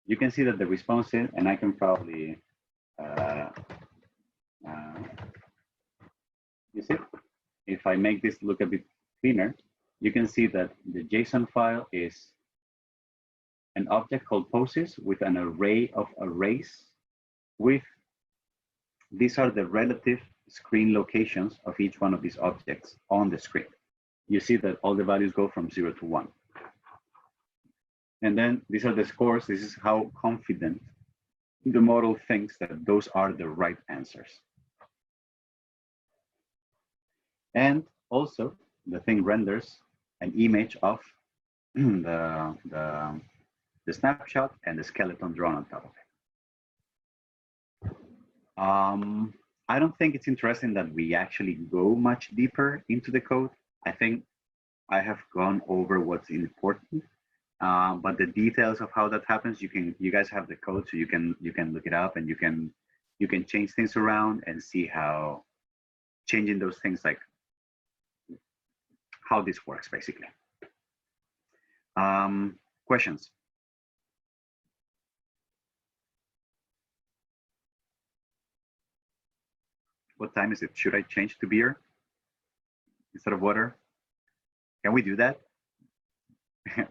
You can see that the response is, and I can probably, you see, if I make this look a bit cleaner, you can see that the JSON file is an object called poses with an array of arrays with, these are the relative screen locations of each one of these objects on the screen. You see that all the values go from 0 to 1. And then these are the scores. This is how confident the model thinks that those are the right answers. And also, the thing renders an image of the snapshot and the skeleton drawn on top of it. I don't think it's interesting that we actually go much deeper into the code. I think I have gone over what's important, but the details of how that happens, you guys have the code, so you can look it up and you can change things around and see how changing those things, like how this works basically. Questions? What time is it? Should I change to beer instead of water? Can we do that?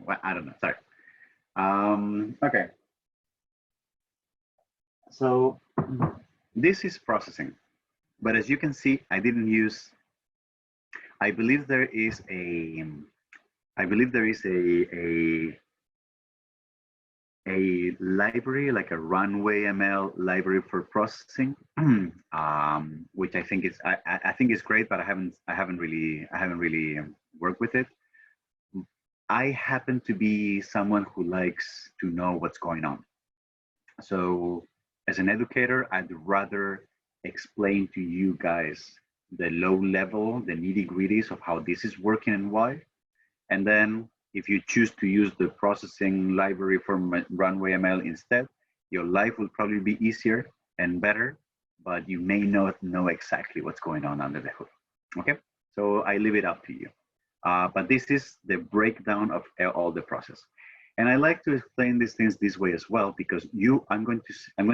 Well, I don't know, sorry. Okay. So this is processing, but as you can see, I didn't use, I believe there is a library, like a RunwayML library for processing, which I think is I think is great, but I haven't really worked with it. I happen to be someone who likes to know what's going on. So as an educator, I'd rather explain to you guys the low level, the nitty gritties of how this is working and why. And then if you choose to use the processing library from RunwayML instead, your life will probably be easier and better, but you may not know exactly what's going on under the hood. Okay, so I leave it up to you. But this is the breakdown of all the process. And I like to explain these things this way as well, because I'm going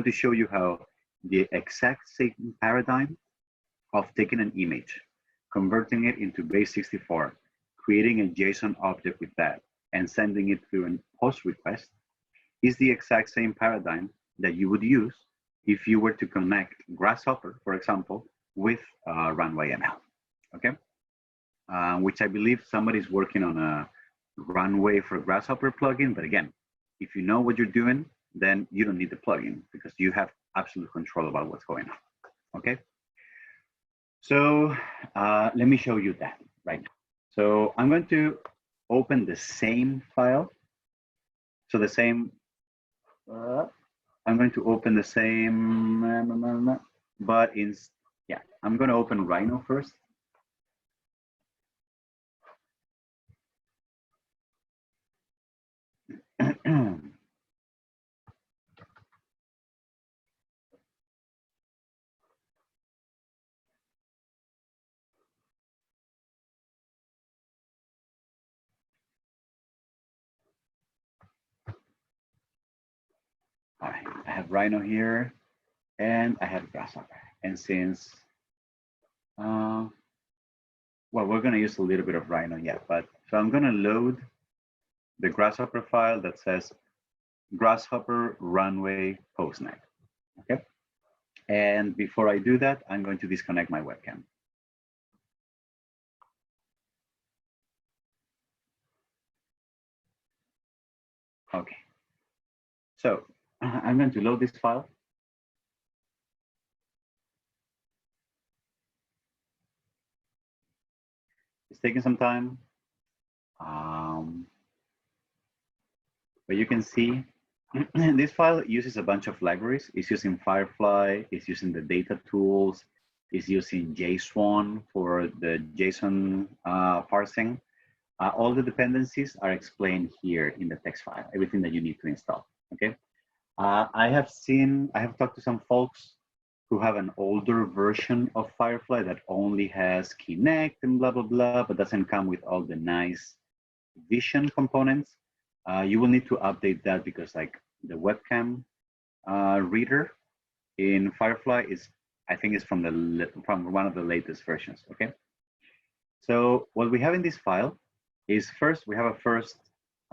to show you how the exact same paradigm of taking an image, converting it into base 64, creating a JSON object with that, and sending it through a post request is the exact same paradigm that you would use if you were to connect Grasshopper, for example, with RunwayML, okay? Which I believe somebody's working on a Runway for Grasshopper plugin, but again, if you know what you're doing, then you don't need the plugin because you have absolute control about what's going on, okay? So let me show you that right now. So I'm going to open the same file. So the same, I'm going to open the same, but I'm going to open Rhino first. All right, I have Rhino here, and I have Grasshopper. And since, well, we're going to use a little bit of Rhino, yeah, but so I'm going to load the Grasshopper file that says Grasshopper Runway PoseNet, okay? And before I do that, I'm going to disconnect my webcam. Okay, so I'm going to load this file. It's taking some time, but you can see this file uses a bunch of libraries. It's using Firefly, it's using the data tools, it's using JSON for the JSON parsing. All the dependencies are explained here in the text file, everything that you need to install, okay? I have talked to some folks who have an older version of Firefly that only has Kinect and blah, blah, blah, but doesn't come with all the nice vision components. You will need to update that because like the webcam reader in Firefly is, I think is from one of the latest versions, okay? So what we have in this file is first, we have a first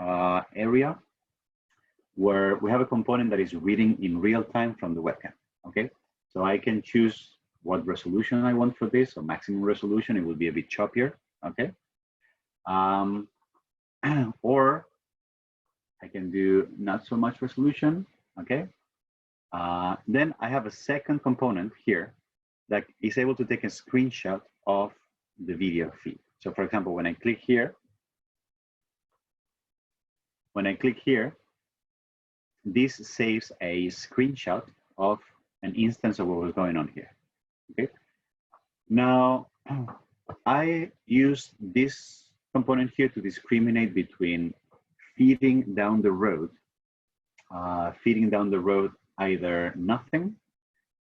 area where we have a component that is reading in real time from the webcam, okay? So I can choose what resolution I want for this. So maximum resolution, it will be a bit choppier, okay? Or I can do not so much resolution, okay? Then I have a second component here that is able to take a screenshot of the video feed. So for example, when I click here, this saves a screenshot of an instance of what was going on here, okay? Now, I use this component here to discriminate between feeding down the road either nothing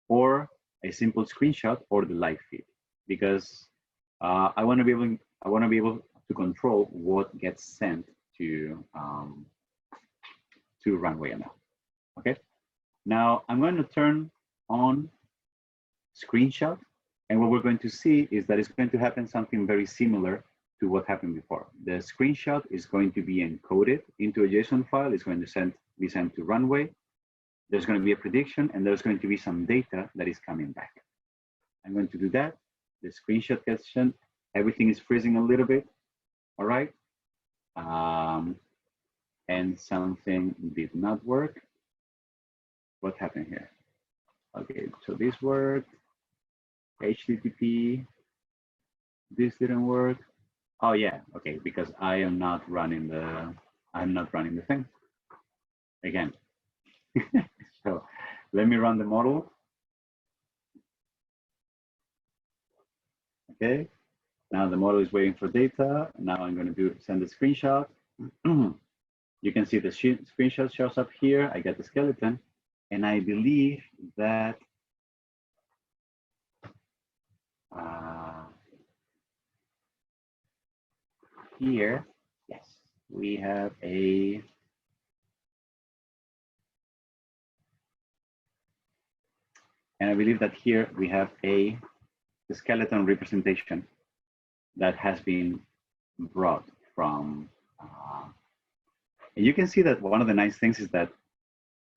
or a simple screenshot or the live feed, because I want to be able to control what gets sent to RunwayML. Okay. Now I'm going to turn on screenshot, and what we're going to see is that it's going to happen something very similar to what happened before. The screenshot is going to be encoded into a JSON file. It's going to be sent to Runway. There's going to be a prediction, and there's going to be some data that is coming back. I'm going to do that. The screenshot gets sent. Everything is freezing a little bit. All right. And something did not work. What happened here? Okay, so this worked. HTTP. This didn't work. Oh yeah, okay, because I'm not running the thing again. So let me run the model. Okay, now the model is waiting for data. Now I'm going to send a screenshot. You can see the screenshot shows up here. I get the skeleton, and I believe that here, yes, we have the skeleton representation that has been brought from, and you can see that one of the nice things is that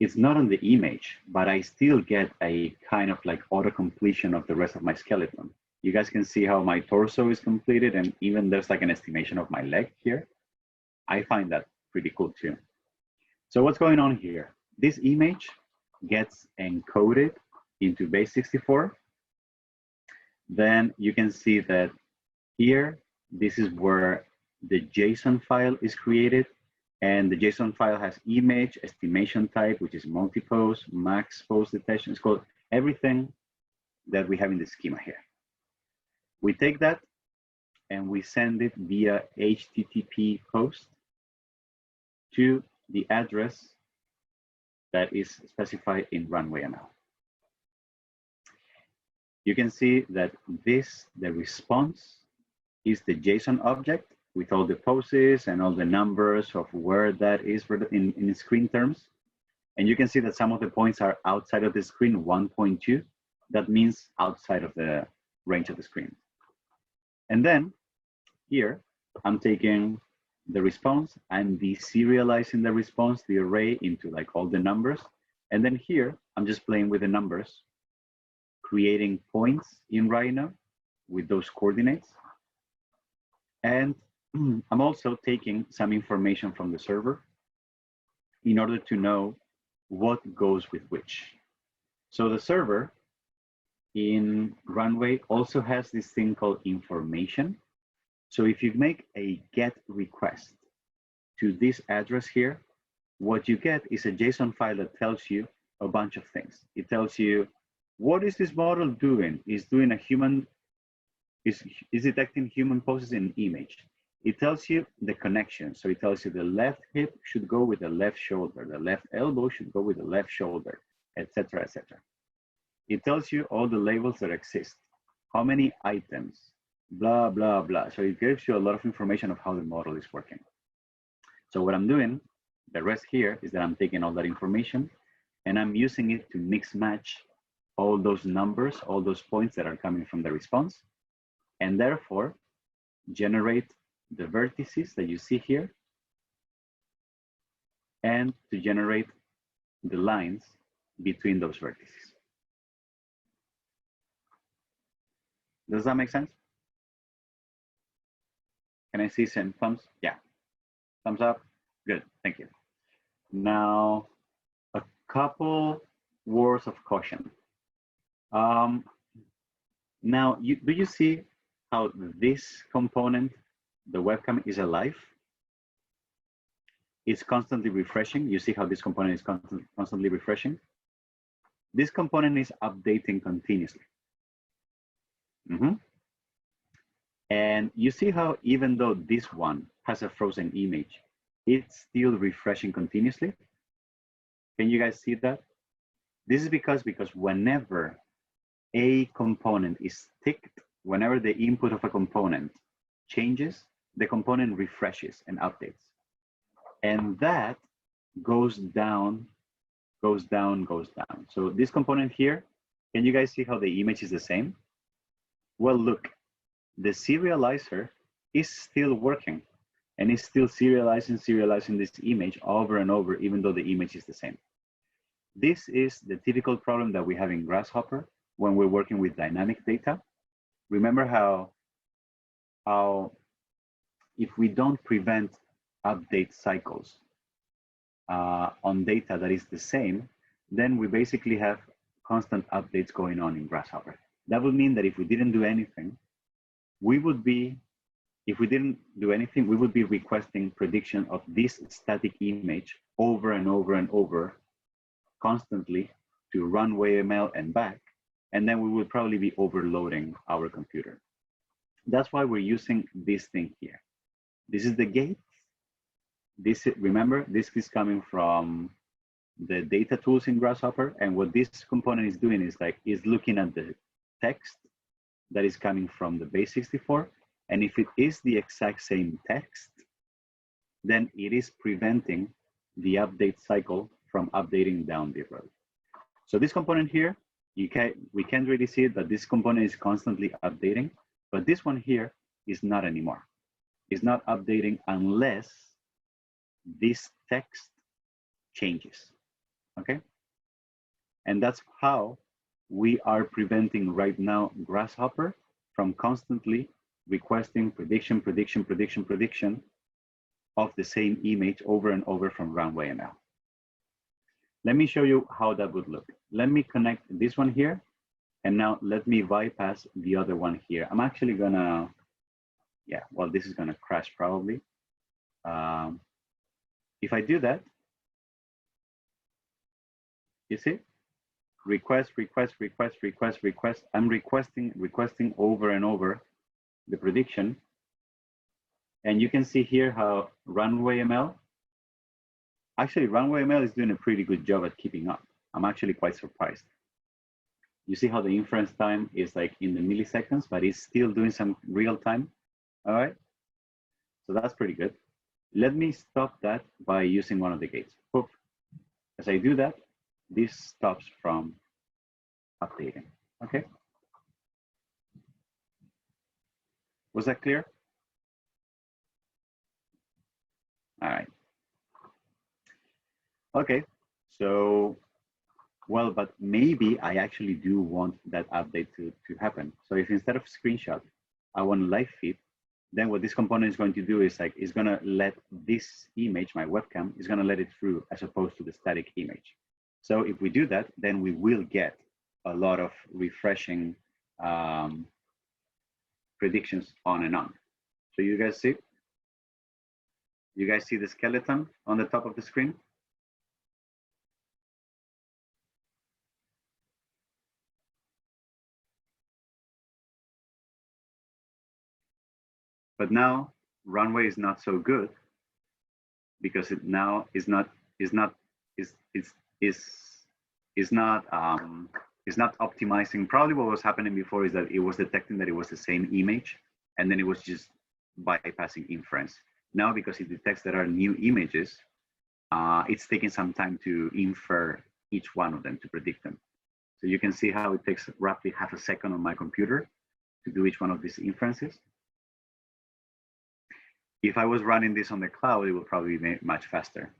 it's not on the image, but I still get a kind of like auto completion of the rest of my skeleton. You guys can see how my torso is completed, and even there's like an estimation of my leg here. I find that pretty cool too. So what's going on here? This image gets encoded into base64. Then you can see that here, this is where the JSON file is created. And the JSON file has image, estimation type, which is multi-pose, max pose detection. It's called everything that we have in the schema here. We take that and we send it via HTTP post to the address that is specified in RunwayML. You can see that the response is the JSON object with all the poses and all the numbers of where that is in screen terms. And you can see that some of the points are outside of the screen, 1.2. That means outside of the range of the screen. And then here, I'm taking the response, I'm deserializing the response, the array, into like all the numbers. And then here, I'm just playing with the numbers, creating points in Rhino with those coordinates. And I'm also taking some information from the server in order to know what goes with which. So the server in Runway also has this thing called information. So if you make a GET request to this address here, what you get is a JSON file that tells you a bunch of things. It tells you, what is this model doing? Is doing a human, is detecting human poses in image. It tells you the connection. So it tells you the left hip should go with the left shoulder, the left elbow should go with the left shoulder, etc., etc. It tells you all the labels that exist, how many items, blah, blah, blah. So it gives you a lot of information of how the model is working. So what I'm doing, the rest here, is that I'm taking all that information and I'm using it to mix match all those numbers, all those points that are coming from the response, and therefore generate the vertices that you see here, and to generate the lines between those vertices. Does that make sense? Can I see some thumbs? Yeah. Thumbs up. Good. Thank you. Now, a couple words of caution. Now, do you see how this component, the webcam, is alive? It's constantly refreshing. You see how this component is constantly refreshing? This component is updating continuously. And you see how even though this one has a frozen image, it's still refreshing continuously? Can you guys see that? This is because whenever a component is ticked, whenever the input of a component changes, the component refreshes and updates. And that goes down, goes down, goes down. So this component here, can you guys see how the image is the same? Well, look, the serializer is still working and it's still serializing this image over and over, even though the image is the same. This is the typical problem that we have in Grasshopper when we're working with dynamic data. Remember how if we don't prevent update cycles on data that is the same, then we basically have constant updates going on in Grasshopper. That would mean that if we didn't do anything, we would be requesting prediction of this static image over and over and over constantly to RunwayML and back, and then we would probably be overloading our computer. That's why we're using this thing here. This is the gate. Remember, this is coming from the data tools in Grasshopper, and what this component is doing is looking at the text that is coming from the base64, and if it is the exact same text, then it is preventing the update cycle from updating down the road. So this component here, we can't really see it, but this component is constantly updating, but this one here is not anymore. It's not updating unless this text changes, okay? And that's how we are preventing right now Grasshopper from constantly requesting prediction of the same image over and over from RunwayML. Let me show you how that would look. Let me connect this one here, and now let me bypass the other one here. I'm actually gonna, yeah, well, this is gonna crash probably. If I do that, you see? Request. I'm requesting over and over the prediction. And you can see here how RunwayML is doing a pretty good job at keeping up. I'm actually quite surprised. You see how the inference time is like in the milliseconds, but it's still doing some real time. All right. So that's pretty good. Let me stop that by using one of the gates. Poof. As I do that, this stops from updating. Okay. Was that clear? All right. Okay. So, well, but maybe I actually do want that update to happen. So if instead of screenshot, I want live feed, then what this component is going to do is it's going to let this image, my webcam, is going to let it through as opposed to the static image. So if we do that, then we will get a lot of refreshing predictions on and on. So you guys see? You guys see the skeleton on the top of the screen? But now Runway is not so good because it now is not optimizing. Probably what was happening before is that it was detecting that it was the same image, and then it was just bypassing inference. Now, because it detects there are new images, it's taking some time to infer each one of them to predict them. So you can see how it takes roughly half a second on my computer to do each one of these inferences. If I was running this on the cloud, it would probably be much faster.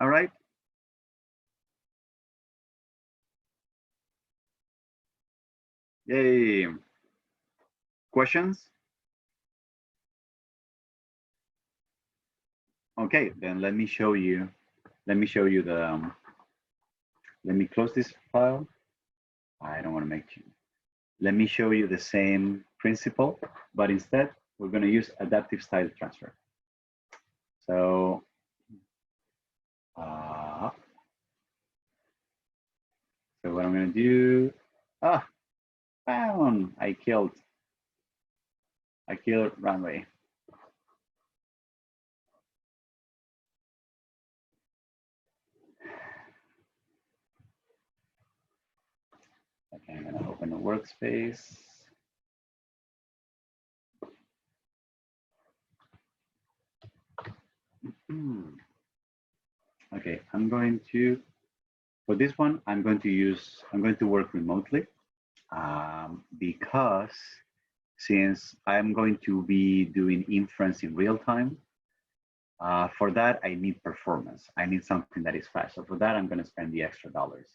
All right. Yay. Questions? Okay, then let me show you the, let me close this file. I don't want to make you. Let me show you the same principle, but instead we're going to use adaptive style transfer. So, so what I'm going to do, found, I killed Runway. Okay, I'm going to open a workspace. Okay, I'm going to, for this one, I'm going to work remotely because since I'm going to be doing inference in real time, for that, I need performance. I need something that is fast. So for that, I'm going to spend the extra dollars.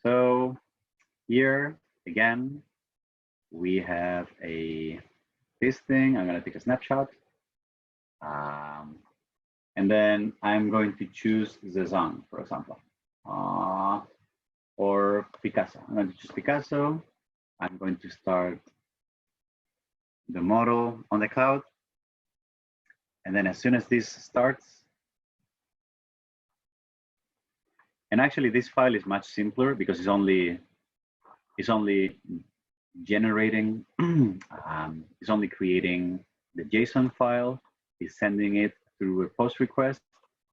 So here, again, we have this thing. I'm going to take a snapshot. And then I'm going to choose JSON, for example, or Picasso. I'm going to choose Picasso. I'm going to start the model on the cloud. And then as soon as this starts, and actually this file is much simpler because it's only generating, it's only creating the JSON file, it's sending it through a post request,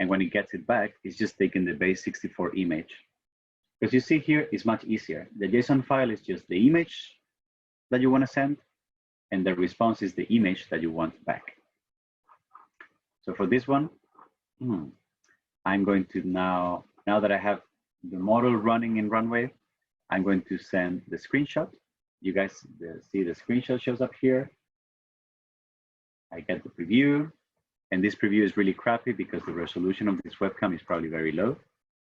and when it gets it back, it's just taking the base64 image. Because you see here, it's much easier. The JSON file is just the image that you want to send, and the response is the image that you want back. So for this one, I'm going to now that I have the model running in Runway, I'm going to send the screenshot. You guys see the screenshot shows up here. I get the preview, and this preview is really crappy because the resolution of this webcam is probably very low.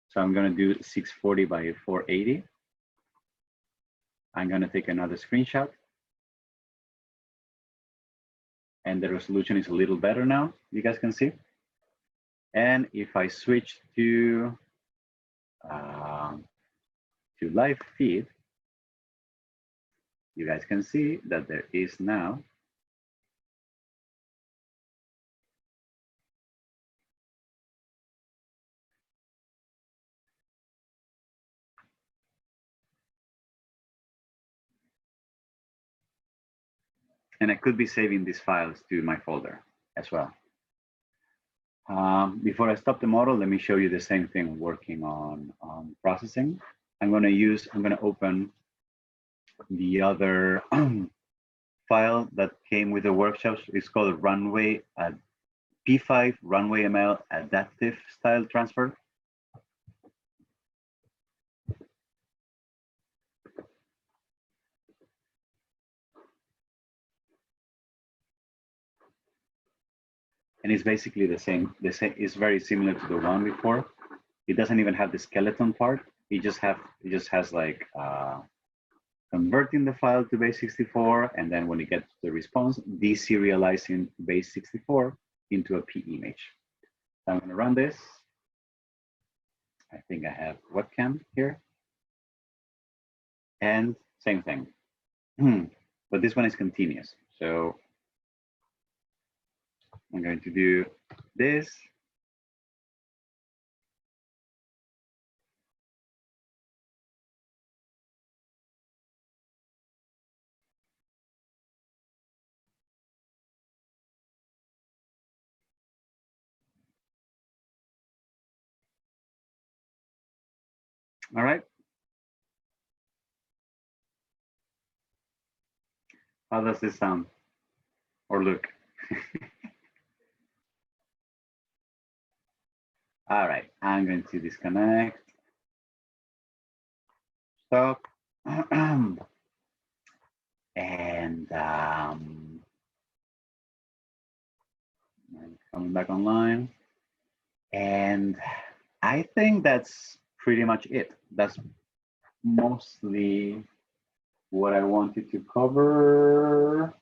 So I'm going to do 640 by 480. I'm going to take another screenshot. And the resolution is a little better now, you guys can see. And if I switch to live feed, you guys can see that there is now and I could be saving these files to my folder as well. Before I stop the model, let me show you the same thing working on processing. I'm going to open the other file that came with the workshops. It's called Runway P5 RunwayML Adaptive Style Transfer. And it's basically the same. It's very similar to the one before. It doesn't even have the skeleton part. It just has like converting the file to base64, and then when it gets the response, deserializing base64 into a P image. So I'm going to run this. I think I have webcam here, and same thing. But this one is continuous. So I'm going to do this. All right. How does this sound or look? All right, I'm going to disconnect. Stop. And coming back online. And I think that's pretty much it. That's mostly what I wanted to cover.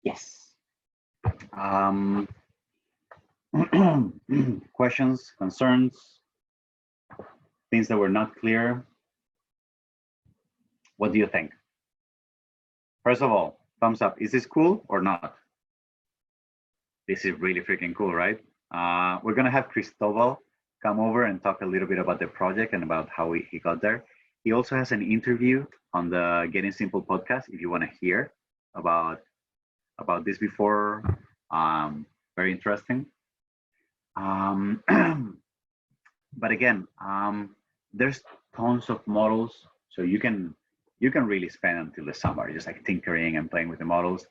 Yes. Questions, concerns, things that were not clear. What do you think? First of all, thumbs up. Is this cool or not? This is really freaking cool, right? We're gonna have Cristobal come over and talk a little bit about the project and about how he got there. He also has an interview on the Getting Simple podcast if you want to hear about this before. Very interesting. But again, there's tons of models, so you can really spend until the summer just like tinkering and playing with the models.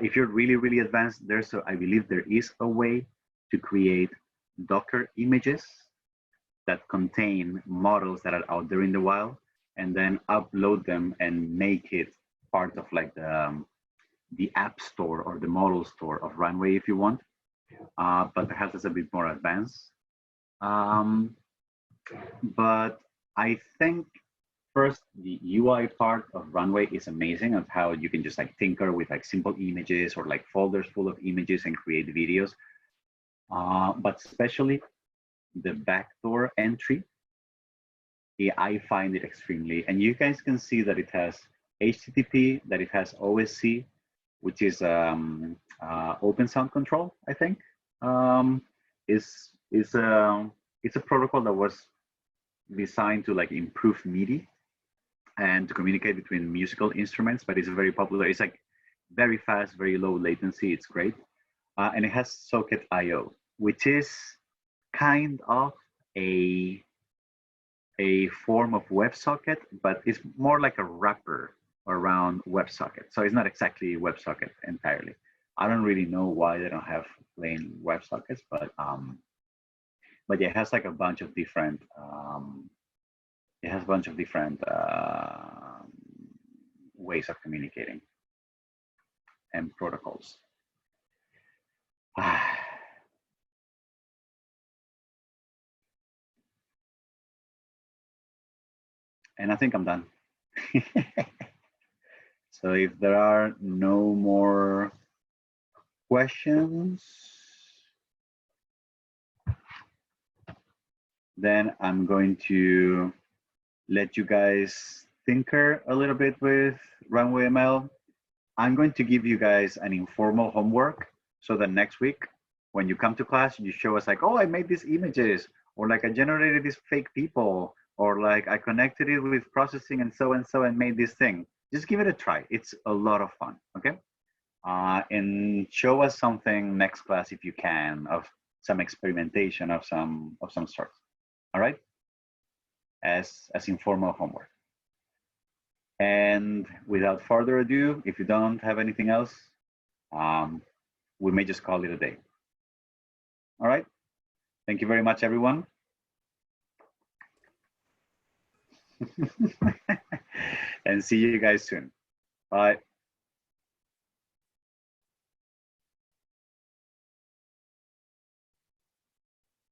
If you're really advanced, I believe there is a way to create Docker images that contain models that are out there in the wild, and then upload them and make it part of like the app store or the model store of Runway if you want. But perhaps it's a bit more advanced. But I think first, the UI part of Runway is amazing of how you can just like tinker with like simple images or like folders full of images and create videos. But especially the backdoor entry, I find it extremely, and you guys can see that it has HTTP, that it has OSC, which is Open Sound Control, I think. It's a protocol that was designed to like improve MIDI and to communicate between musical instruments, but it's very popular. It's like very fast, very low latency. It's great. And it has Socket IO, which is kind of a form of WebSocket, but it's more like a wrapper around WebSocket. So it's not exactly WebSocket entirely. I don't really know why they don't have plain WebSockets, but yeah, it has like a bunch of different ways of communicating and protocols. And I think I'm done. So if there are no more questions, then I'm going to let you guys tinker a little bit with RunwayML. I'm going to give you guys an informal homework so that next week, when you come to class, you show us like, oh, I made these images, or like I generated these fake people, or like I connected it with processing and so and made this thing. Just give it a try. It's a lot of fun, okay? And show us something next class if you can of some experimentation of some sort. All right? As informal homework. And without further ado, if you don't have anything else, we may just call it a day. All right? Thank you very much, everyone. And see you guys soon. Bye.